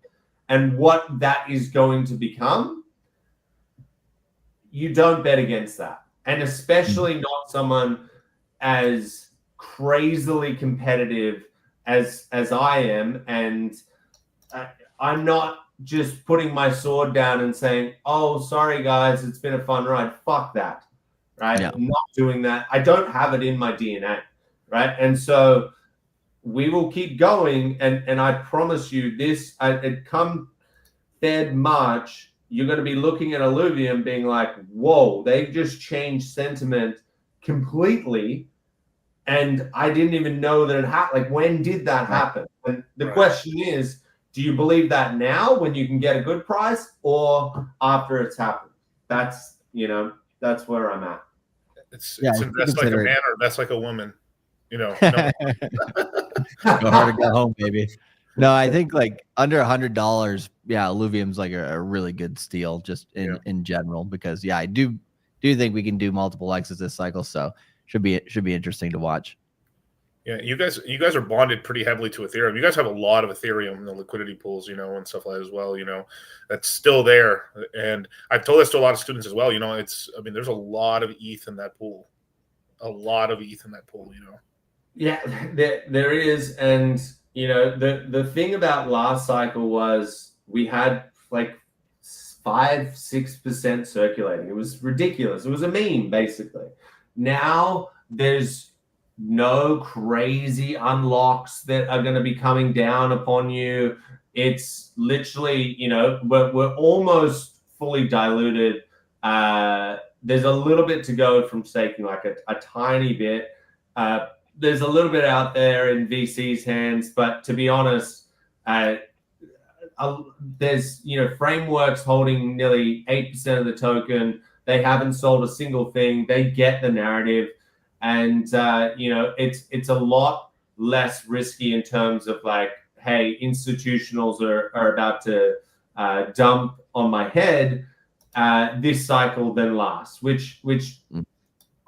and what that is going to become. You don't bet against that. And especially not someone as crazily competitive as I am. And I'm not just putting my sword down and saying, oh, sorry, guys, it's been a fun ride. Fuck that, right? Yeah. I'm not doing that. I don't have it in my DNA, right? And so we will keep going. And I promise you this, come Fed March, you're going to be looking at Illuvium being like, whoa, they've just changed sentiment completely. And I didn't even know that it happened. Like, when did that happen? And the question is, do you believe that now when you can get a good price, or after it's happened? That's where I'm at. It's invest like a man or invest like a woman. No. Go hard or go home, baby. No, I think like under $100, Illuvium's like a really good steal just in general, because I do think we can do multiple exits this cycle, so should be interesting to watch. Yeah, you guys are bonded pretty heavily to Ethereum. You guys have a lot of Ethereum in the liquidity pools, and stuff like that as well. That's still there. And I've told this to a lot of students as well. There's a lot of ETH in that pool. Yeah, there is. And, the thing about last cycle was we had like 5-6% circulating. It was ridiculous. It was a meme, basically. Now there's no crazy unlocks that are going to be coming down upon you. It's literally, we're almost fully diluted. There's a little bit to go from staking, like a tiny bit. There's a little bit out there in VC's hands, but to be honest, there's frameworks holding nearly 8% of the token. They haven't sold a single thing. They get the narrative. And it's a lot less risky in terms of like hey, institutionals are about to dump on my head this cycle than last, which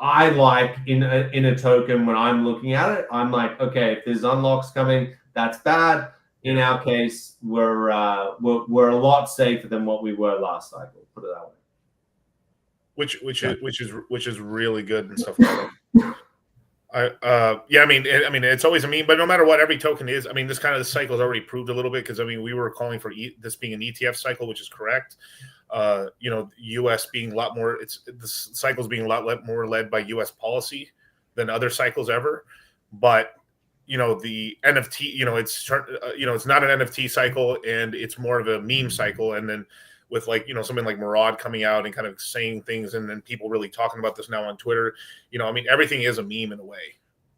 I like in a token. When I'm looking at it, I'm like, okay, if there's unlocks coming, that's bad. In our case, we're a lot safer than what we were last cycle. Put it that way. Which is really good and stuff like that. I mean, it's always a meme, but no matter what, every token is. I mean, this kind of cycle is already proved a little bit, because I mean, we were calling for this being an ETF cycle, which is correct. You know, US being a lot more. This cycle's being a lot more led by US policy than other cycles ever. But you know, the NFT, you know, it's not an NFT cycle, and it's more of a meme cycle. And then with, like, you know, something like Murad coming out and kind of saying things, and then people really talking about this now on Twitter, you know, I mean, everything is a meme in a way.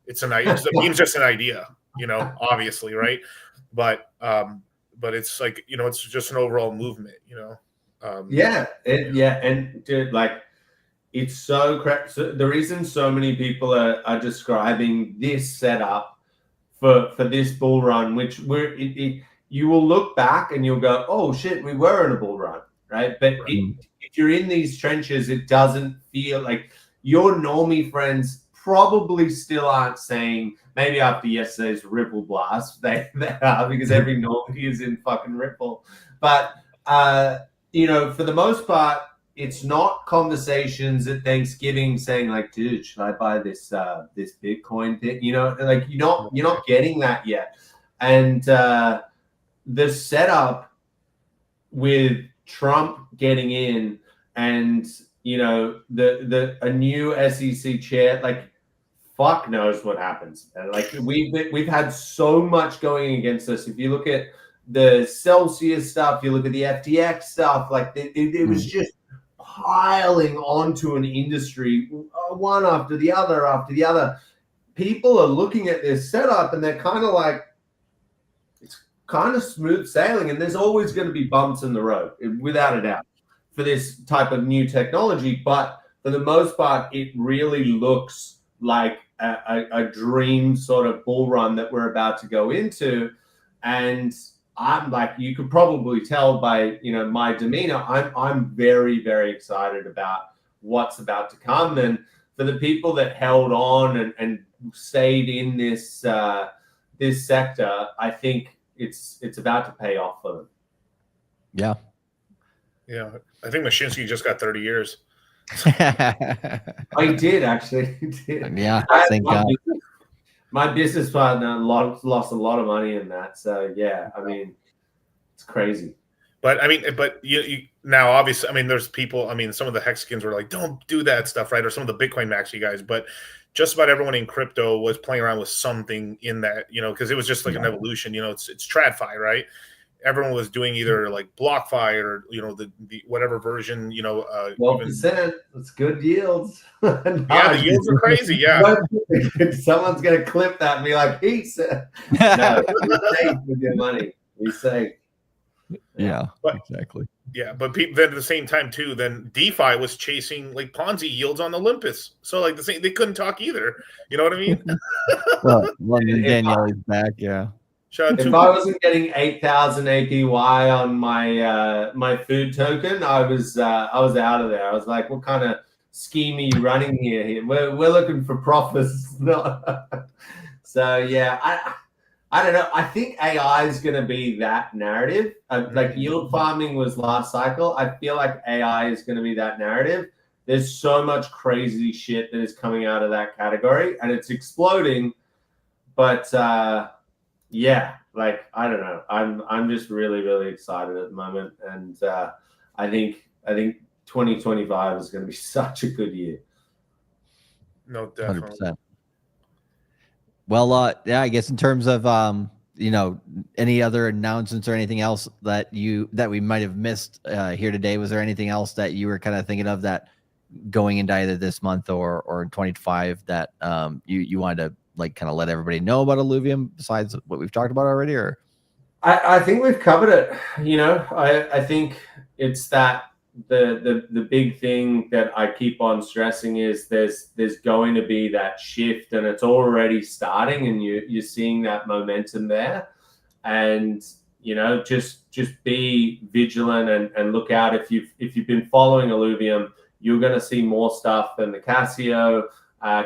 The meme's just an idea, you know, obviously, right? But it's like, you know, it's just an overall movement, you know. And dude, like, it's so correct. So the reason so many people are describing this setup for this bull run, which you will look back and you'll go, oh shit, we were in a bull run, right? But if you're in these trenches, it doesn't feel like your normie friends probably still aren't saying, maybe after yesterday's Ripple blast, they are, because every normie is in fucking Ripple. But you know, for the most part, it's not conversations at Thanksgiving saying like, dude, should I buy this Bitcoin thing? You know, like you're not getting that yet. And the setup with Trump getting in, and you know, a new SEC chair, like, fuck knows what happens. And like we've had so much going against us. If you look at the Celsius stuff, you look at the FTX stuff, like it was just piling onto an industry, one after the other. People are looking at this setup and they're kind of like, it's kind of smooth sailing, and there's always going to be bumps in the road, without a doubt, for this type of new technology. But for the most part, it really looks like a dream sort of bull run that we're about to go into. And I'm like, you could probably tell by, you know, my demeanor, I'm very, very excited about what's about to come. And for the people that held on and stayed in this this sector, I think it's about to pay off for them. Yeah. I think Mashinsky just got 30 years. I did actually. Yeah, thank God. My business partner lost a lot of money in that. So yeah, I mean, it's crazy. But I mean, you now obviously, I mean, there's people. I mean, some of the Hexicans were like, "Don't do that stuff," right? Or some of the Bitcoin maxi guys. But just about everyone in crypto was playing around with something in that, you know, because it was just like an evolution. You know, it's TradFi, right? Everyone was doing either like BlockFi or, you know, the whatever version, you know. 12%. That's good yields. Yeah, the yields are crazy. Yeah. Someone's gonna clip that and be like, he said, "No, be safe with your money. Be safe." Yeah, exactly. Yeah, but people then at the same time too, then DeFi was chasing like Ponzi yields on Olympus. So like they couldn't talk either. You know what I mean? Well, London Danielle is back. Yeah. If I wasn't getting 8,000 APY on my my food token, I was out of there. I was like, what kind of scheme are you running here? We're looking for profits. So yeah, I don't know. I think AI is going to be that narrative. Like yield farming was last cycle. I feel like AI is going to be that narrative. There's so much crazy shit that is coming out of that category, and it's exploding. But yeah, like, I don't know. I'm just really, really excited at the moment, and I think 2025 is going to be such a good year. No, definitely. 100%. Well, yeah, I guess in terms of you know, any other announcements or anything else that we might have missed here today, was there anything else that you were kind of thinking of that going into either this month or in 2025 that you wanted to like kind of let everybody know about Illuvium besides what we've talked about already? Or I think we've covered it. You know, I think it's that the big thing that I keep on stressing is there's going to be that shift, and it's already starting, and you're seeing that momentum there. and just be vigilant and look out. If you've been following Illuvium, you're going to see more stuff than the Casio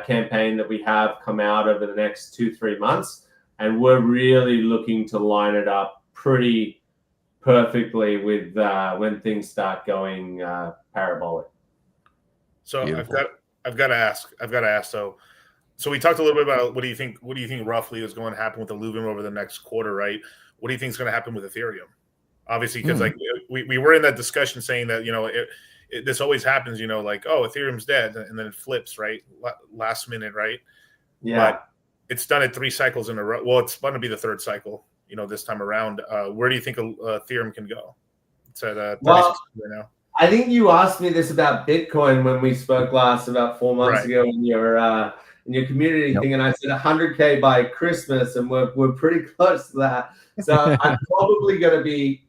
campaign that we have come out over the next 2-3 months, and we're really looking to line it up pretty perfectly with when things start going parabolic. So Beautiful. I've got to ask. So we talked a little bit about what do you think roughly is going to happen with Illuvium over the next quarter, right? What do you think is going to happen with Ethereum? Obviously, because like we were in that discussion saying that this always happens, like, oh, Ethereum's dead, and then it flips, right? Last minute, right? Yeah. But it's done it 3 cycles in a row. Well, it's going to be the 3rd cycle, this time around. Where do you think Ethereum can go? It's at 36 right now. I think you asked me this about Bitcoin when we spoke last about 4 months ago in your community thing, and I said 100K by Christmas, and we're pretty close to that. So I'm probably going to be,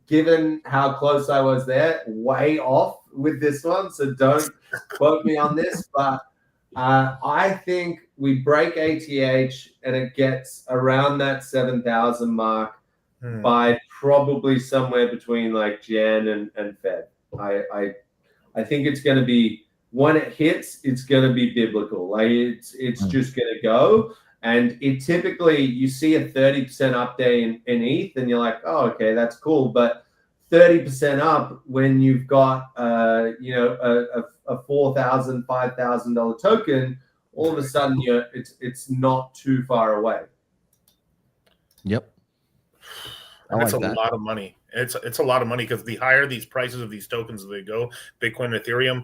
given how close I was there, way off with this one. So don't quote me on this, but I think we break ATH and it gets around that 7,000 mark by probably somewhere between like Jan and Feb. I think it's going to be, when it hits, it's going to be biblical. Like it's just going to go. And it typically, you see a 30% update in ETH and you're like, oh, okay, that's cool. But 30% up when you've got, a $4,000, $5,000 token, all of a sudden it's not too far away. Yep. That's a lot of money. It's a lot of money, because the higher these prices of these tokens they go, Bitcoin and Ethereum,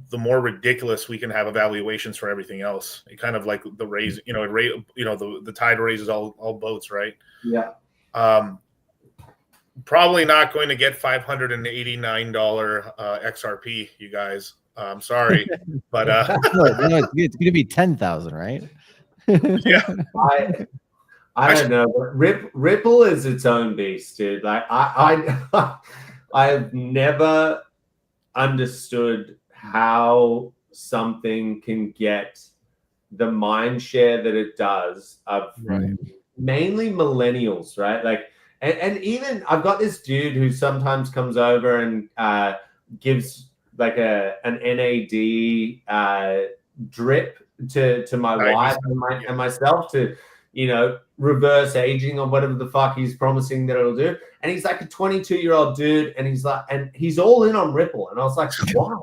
the more ridiculous we can have evaluations for everything else. It kind of like the raise, the tide raises all boats, right? Yeah. Probably not going to get $589 XRP, you guys. I'm sorry, but it's going to be 10,000, right? Yeah. I don't know. Ripple is its own beast, dude. Like I've never understood how something can get the mind share that it does of mainly millennials, right? Like, and even I've got this dude who sometimes comes over and gives like an NAD drip to my wife and myself to, reverse aging or whatever the fuck he's promising that it'll do. And he's like a 22-year-old dude, and he's like, and he's all in on Ripple. And I was like, why?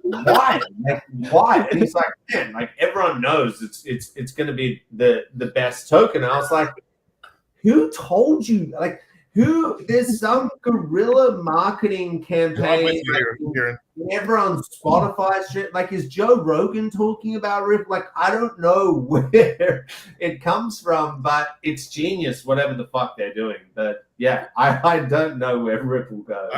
Why? Like, why? And he's like, man, like everyone knows it's going to be the best token. And I was like, who told you? Like, there's some guerrilla marketing campaign ever on Spotify shit. Like, is Joe Rogan talking about Ripple? Like, I don't know where it comes from, but it's genius, whatever the fuck they're doing. But yeah, I don't know where Ripple goes.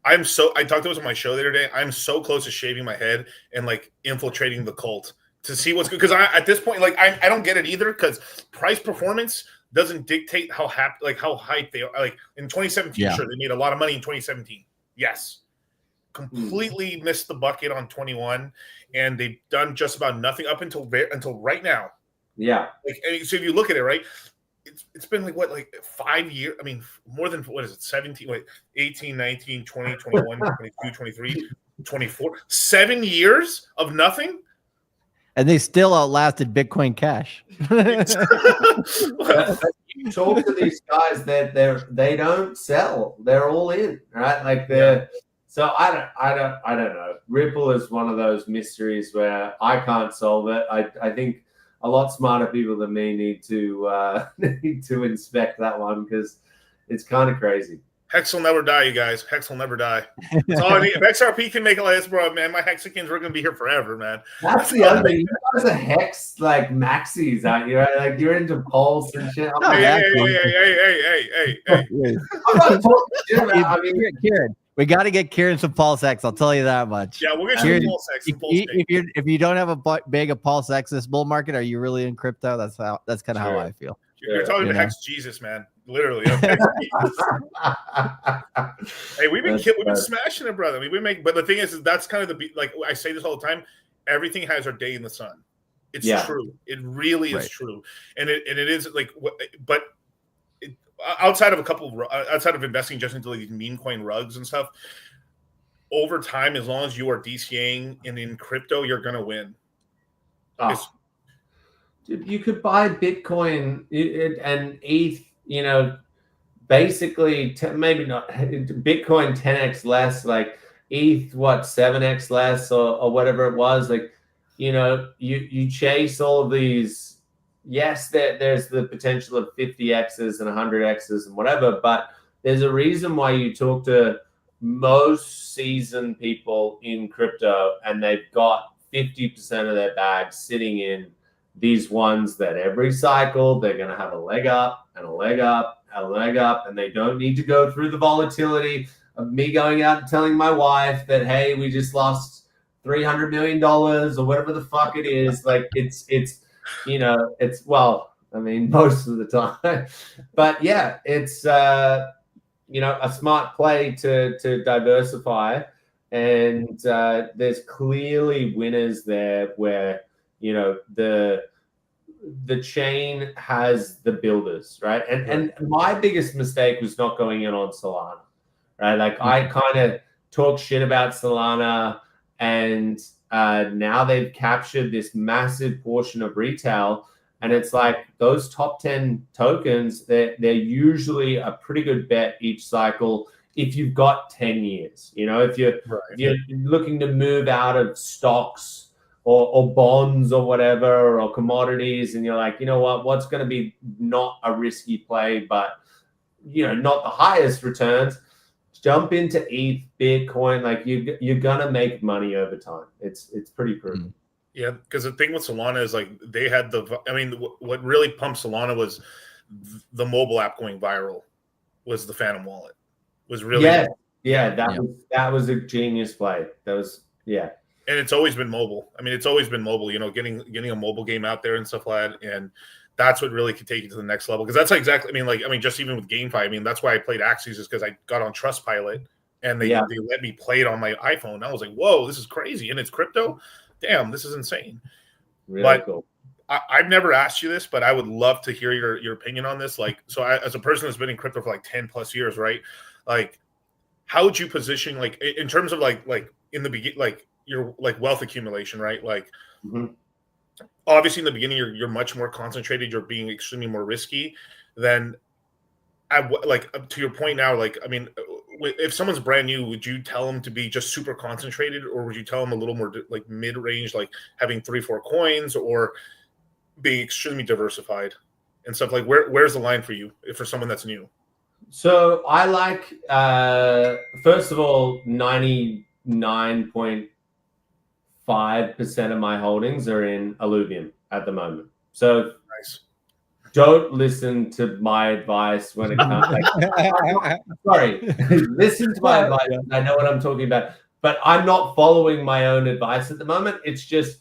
I talked about this on my show the other day. I'm so close to shaving my head and like infiltrating the cult to see what's good. Because at this point, like I don't get it either, because price performance doesn't dictate how hyped they are. Like in 2017, sure, they made a lot of money in 2017. Yes. Completely missed the bucket on 21, and they've done just about nothing up until right now. Yeah. Like, so if you look at it, right, it's been like 5 years. I mean, more than, 17, 18, 19, 20, 21, 22, 23, 24, 7 years of nothing. And they still outlasted Bitcoin Cash. You talk to these guys that they don't sell; they're all in, right? Like they're. So I don't know. Ripple is one of those mysteries where I can't solve it. I think a lot smarter people than me need to inspect that one, because it's kind of crazy. Hex will never die, you guys. Hex will never die. That's all I need. If XRP can make it last, bro, man, my Hexicans, we're gonna be here forever, man. That's the other thing. You guys are Hex like maxis, aren't you? Right? Like you're into Pulse and shit. Hey. I'm not talking shit about. I mean, Kieran, we got to get Kieran some Pulse X. I'll tell you that much. Yeah, we'll get you Pulse X. If you don't have a bag of Pulse X this bull market, are you really in crypto? That's kind of how I feel. You're talking to Hex Jesus, man. Literally. Okay. Hey, we've been smashing it, brother. I mean, but the thing is that's kind of like I say this all the time. Everything has our day in the sun. It's true. It really is true, and it is like. But outside of investing just into like these meme coin rugs and stuff, over time, as long as you are DCAing and in crypto, you're gonna win. You could buy Bitcoin and ETH, basically maybe not Bitcoin 10x less, like ETH 7x less or whatever it was. Like, you chase all of these. Yes, there's the potential of 50x's and 100x's and whatever, but there's a reason why you talk to most seasoned people in crypto and they've got 50% of their bags sitting in these ones that every cycle they're going to have a leg up and a leg up and a leg up, and they don't need to go through the volatility of me going out and telling my wife that, hey, we just lost $300 million or whatever the fuck it is. Like it's well, I mean, most of the time, but yeah, it's a smart play to diversify, and there's clearly winners there where the chain has the builders, right? And my biggest mistake was not going in on Solana, right? Like I kind of talk shit about Solana, and now they've captured this massive portion of retail, and it's like those top 10 tokens, they're usually a pretty good bet each cycle if you've got 10 years. If you're looking to move out of stocks or bonds or whatever, or commodities, and you're like, what's going to be not a risky play, but not the highest returns, jump into ETH, Bitcoin. Like you're gonna make money over time. It's pretty proven. Yeah, because the thing with Solana is like they had what really pumped Solana was the mobile app going viral, was the Phantom Wallet. Was really that was a genius play. And it's always been mobile. I mean, it's always been mobile, getting a mobile game out there and stuff like that. And that's what really could take you to the next level. Because that's exactly, just even with GameFi, that's why I played Axios, is because I got on Trustpilot and they let me play it on my iPhone. I was like, whoa, this is crazy. And it's crypto? Damn, this is insane. Really cool. I've never asked you this, but I would love to hear your opinion on this. Like, so as a person who's been in crypto for like 10 plus years, right? Like, how would you position, like, in terms of like in the beginning, like, your like wealth accumulation, right? Like, obviously in the beginning you're much more concentrated, you're being extremely more risky than to your point now. Like, if someone's brand new, would you tell them to be just super concentrated, or would you tell them a little more like mid-range, like having 3-4 coins, or being extremely diversified and stuff? Like, where's the line for you for someone that's new? So I like first of all, 99.5% of my holdings are in Illuvium at the moment. So nice. Don't listen to my advice when it comes. Listen to my advice. I know what I'm talking about, but I'm not following my own advice at the moment. It's just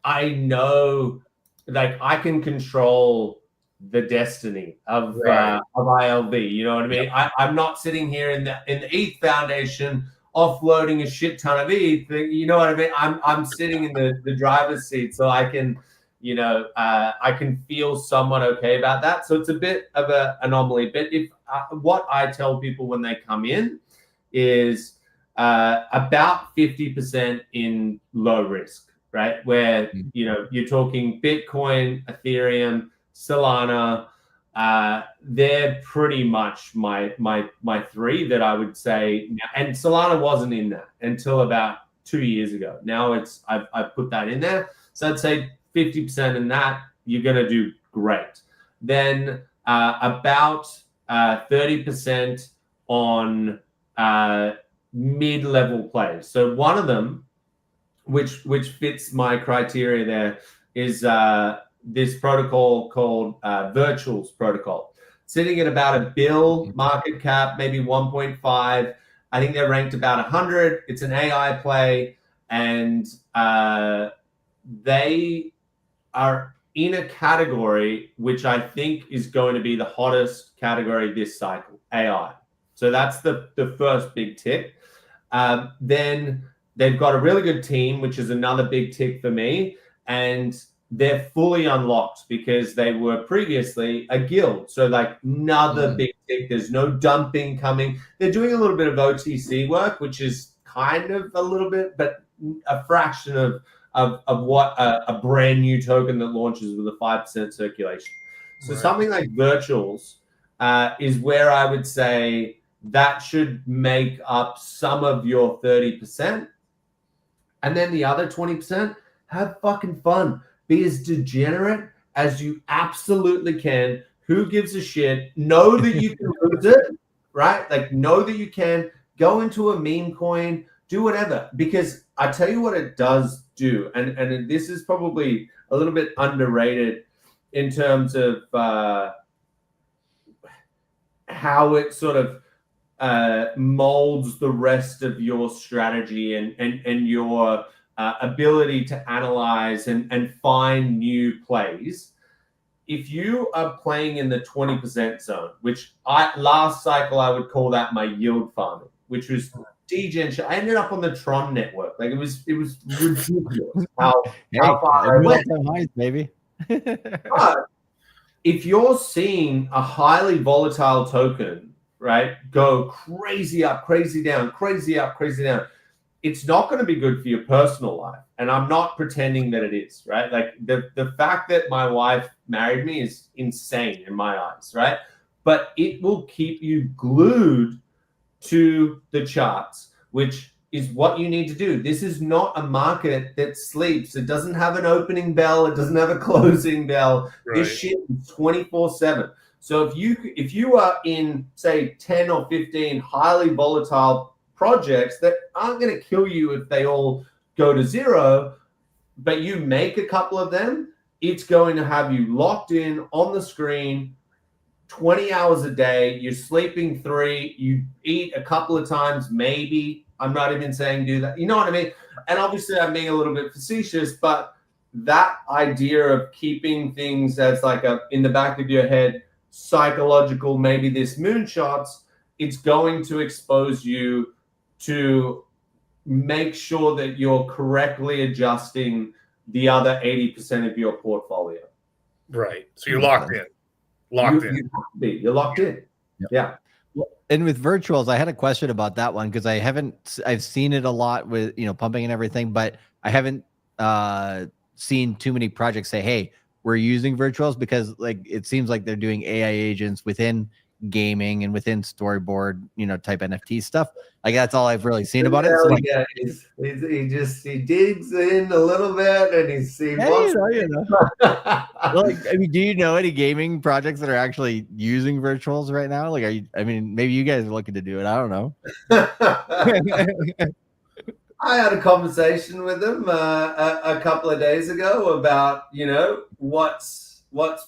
I know, like, I can control the destiny of ILV. You know what I mean? I'm not sitting here in the ETH Foundation offloading a shit ton of ETH. You know what I mean? I'm sitting in the driver's seat, so I can, I can feel somewhat okay about that. So it's a bit of an anomaly. But if what I tell people when they come in is about 50% in low risk, right? Where you're talking Bitcoin, Ethereum, Solana. They're pretty much my three that I would say. And Solana wasn't in that until about 2 years ago. Now I've put that in there. So I'd say 50% in that, you're going to do great. Then about 30% on mid-level plays. So one of them, which fits my criteria there, is this protocol called Virtuals protocol, sitting at about $1 billion market cap, maybe 1.5. I think they're ranked about 100. It's an AI play, and they are in a category which I think is going to be the hottest category this cycle, AI. So that's the first big tick. Then they've got a really good team, which is another big tick for me. And they're fully unlocked because they were previously a guild. So like another big tick. There's no dumping coming. They're doing a little bit of OTC work, which is kind of a little bit, but a fraction of what a brand new token that launches with a 5% circulation. So something like virtuals is where I would say that should make up some of your 30%. And then the other 20%, have fucking fun. Be as degenerate as you absolutely can. Who gives a shit? Know that you can lose it, right? Like, know that you can. Go into a meme coin, do whatever. Because I tell you what it does do, and this is probably a little bit underrated in terms of how it sort of molds the rest of your strategy and your ability to analyze and find new plays. If you are playing in the 20% zone, which last cycle I would call that my yield farming, which was degen. I ended up on the Tron network. Like it was ridiculous how far I went. Highs, baby. But if you're seeing a highly volatile token, right, go crazy up, crazy down, crazy up, crazy down, it's not going to be good for your personal life. And I'm not pretending that it is, right? Like the fact that my wife married me is insane in my eyes, right? But it will keep you glued to the charts, which is what you need to do. This is not a market that sleeps. It doesn't have an opening bell. It doesn't have a closing bell. Right. This shit is 24/7. So if you are in, say, 10 or 15 highly volatile projects that aren't going to kill you if they all go to zero, but you make a couple of them, it's going to have you locked in on the screen 20 hours a day. You're sleeping 3. You eat a couple of times, maybe. I'm not even saying do that. You know what I mean? And obviously I'm being a little bit facetious, but that idea of keeping things as like in the back of your head, psychological, maybe this moonshots, it's going to expose you to make sure that you're correctly adjusting the other 80% of your portfolio. Right. So you're locked in. You're locked in. Yep. Yeah. Well, and with virtuals, I had a question about that one because I've seen it a lot with, pumping and everything, but I haven't seen too many projects say, hey, we're using virtuals, because like it seems like they're doing AI agents within gaming and within storyboard, type NFT stuff. Like that's all I've really seen about it. So like, he digs in a little bit and Like, I mean, do you know any gaming projects that are actually using virtuals right now? Like, maybe you guys are looking to do it. I don't know. I had a conversation with them a couple of days ago about, what's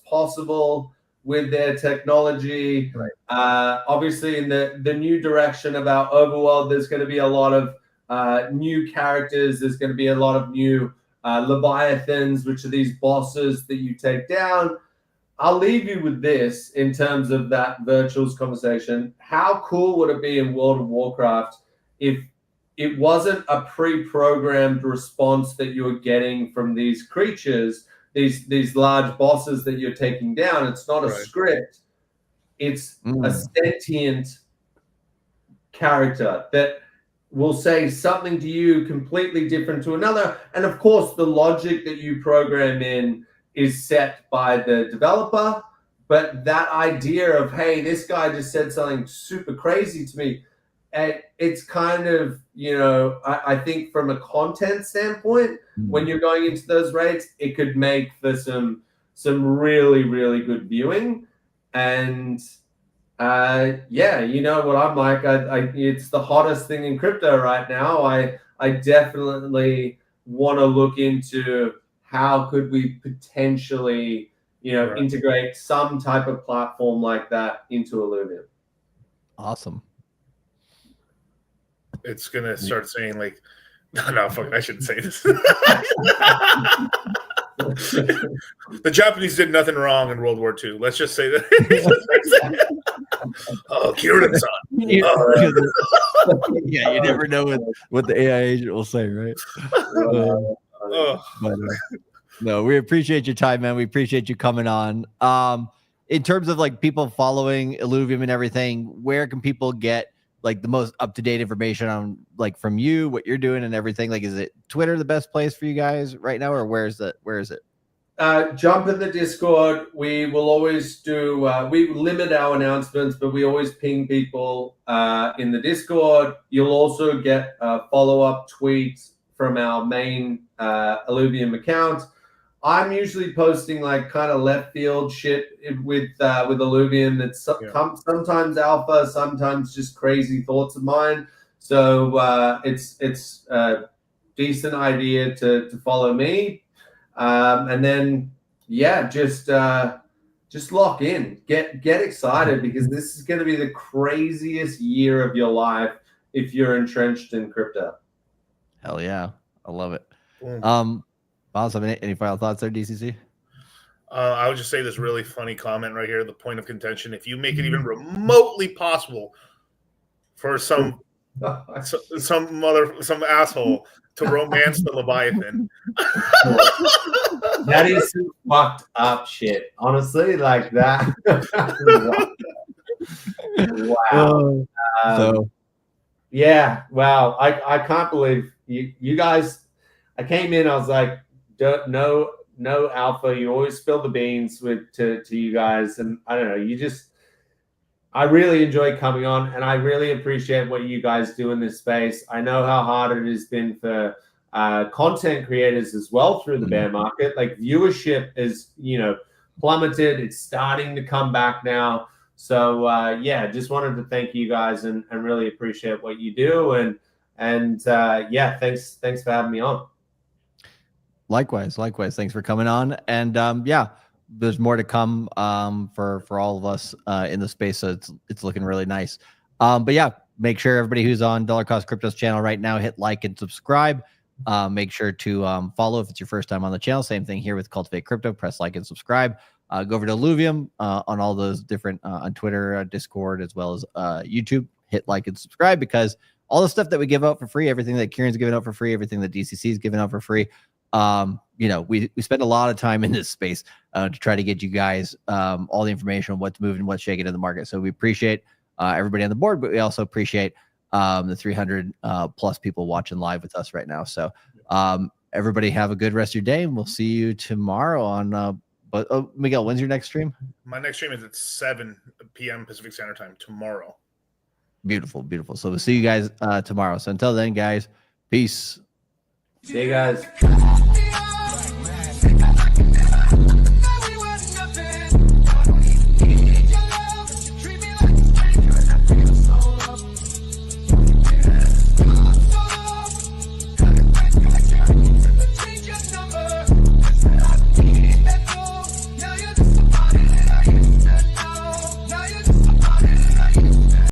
possible with their technology. Right. Obviously, in the new direction of our Overworld, there's going to be a lot of new characters. There's going to be a lot of new Leviathans, which are these bosses that you take down. I'll leave you with this in terms of that virtuals conversation. How cool would it be in World of Warcraft if it wasn't a pre-programmed response that you were getting from these creatures, these large bosses that you're taking down? It's not a script. It's a sentient character that will say something to you completely different to another. And of course, the logic that you program in is set by the developer. But that idea of, hey, this guy just said something super crazy to me, it's kind of, I think from a content standpoint, when you're going into those raids, it could make for some really, really good viewing. And you know what I'm like. It's the hottest thing in crypto right now. I definitely want to look into how could we potentially, integrate some type of platform like that into Illuvium. Awesome. It's gonna start saying like, no, fuck, I shouldn't say this. The Japanese did nothing wrong in World War II. Let's just say that. Oh, Kieran-san. Yeah, you never know what the AI agent will say, right? No, we appreciate your time, man. We appreciate you coming on. In terms of like people following Illuvium and everything, where can people get like the most up-to-date information on like from you, what you're doing and everything? Like, is it Twitter the best place for you guys right now, or where is it? Jump in the Discord. We will always do, we limit our announcements, but we always ping people in the Discord. You'll also get follow-up tweets from our main Illuvium account. I'm usually posting like kind of left field shit with Illuvium. That's sometimes alpha, sometimes just crazy thoughts of mine. So it's a decent idea to follow me. And then, yeah, just lock in, get excited, because this is going to be the craziest year of your life if you're entrenched in crypto. Hell yeah, I love it. Boss, any final thoughts there, DCC? I would just say this really funny comment right here. The point of contention: if you make it even remotely possible for some asshole to romance the Leviathan. That is some fucked up shit. Honestly, like that. Wow. Yeah. Wow. I can't believe you guys. I came in. I was like, no alpha. You always spill the beans to you guys, and I don't know. I really enjoy coming on, and I really appreciate what you guys do in this space. I know how hard it has been for content creators as well through the bear market. Like viewership is, plummeted. It's starting to come back now. So yeah, just wanted to thank you guys and really appreciate what you do. And yeah, thanks for having me on. Likewise. Thanks for coming on. And yeah, there's more to come for all of us in the space. So it's looking really nice. But yeah, make sure everybody who's on Dollar Cost Crypto's channel right now, hit like and subscribe. Make sure to follow if it's your first time on the channel. Same thing here with Cultivate Crypto. Press like and subscribe. Go over to Illuvium on all those different on Twitter, Discord, as well as YouTube. Hit like and subscribe, because all the stuff that we give out for free, everything that Kieran's giving out for free, everything that DCC is giving out for free. We spend a lot of time in this space to try to get you guys all the information on what's moving, what's shaking in the market. So we appreciate everybody on the board, but we also appreciate the 300 plus people watching live with us right now. So everybody have a good rest of your day, and we'll see you tomorrow on Miguel, when's your next stream? My next stream is at 7 p.m. Pacific Standard Time tomorrow. Beautiful. So we'll see you guys tomorrow. So until then, guys, peace. See you guys.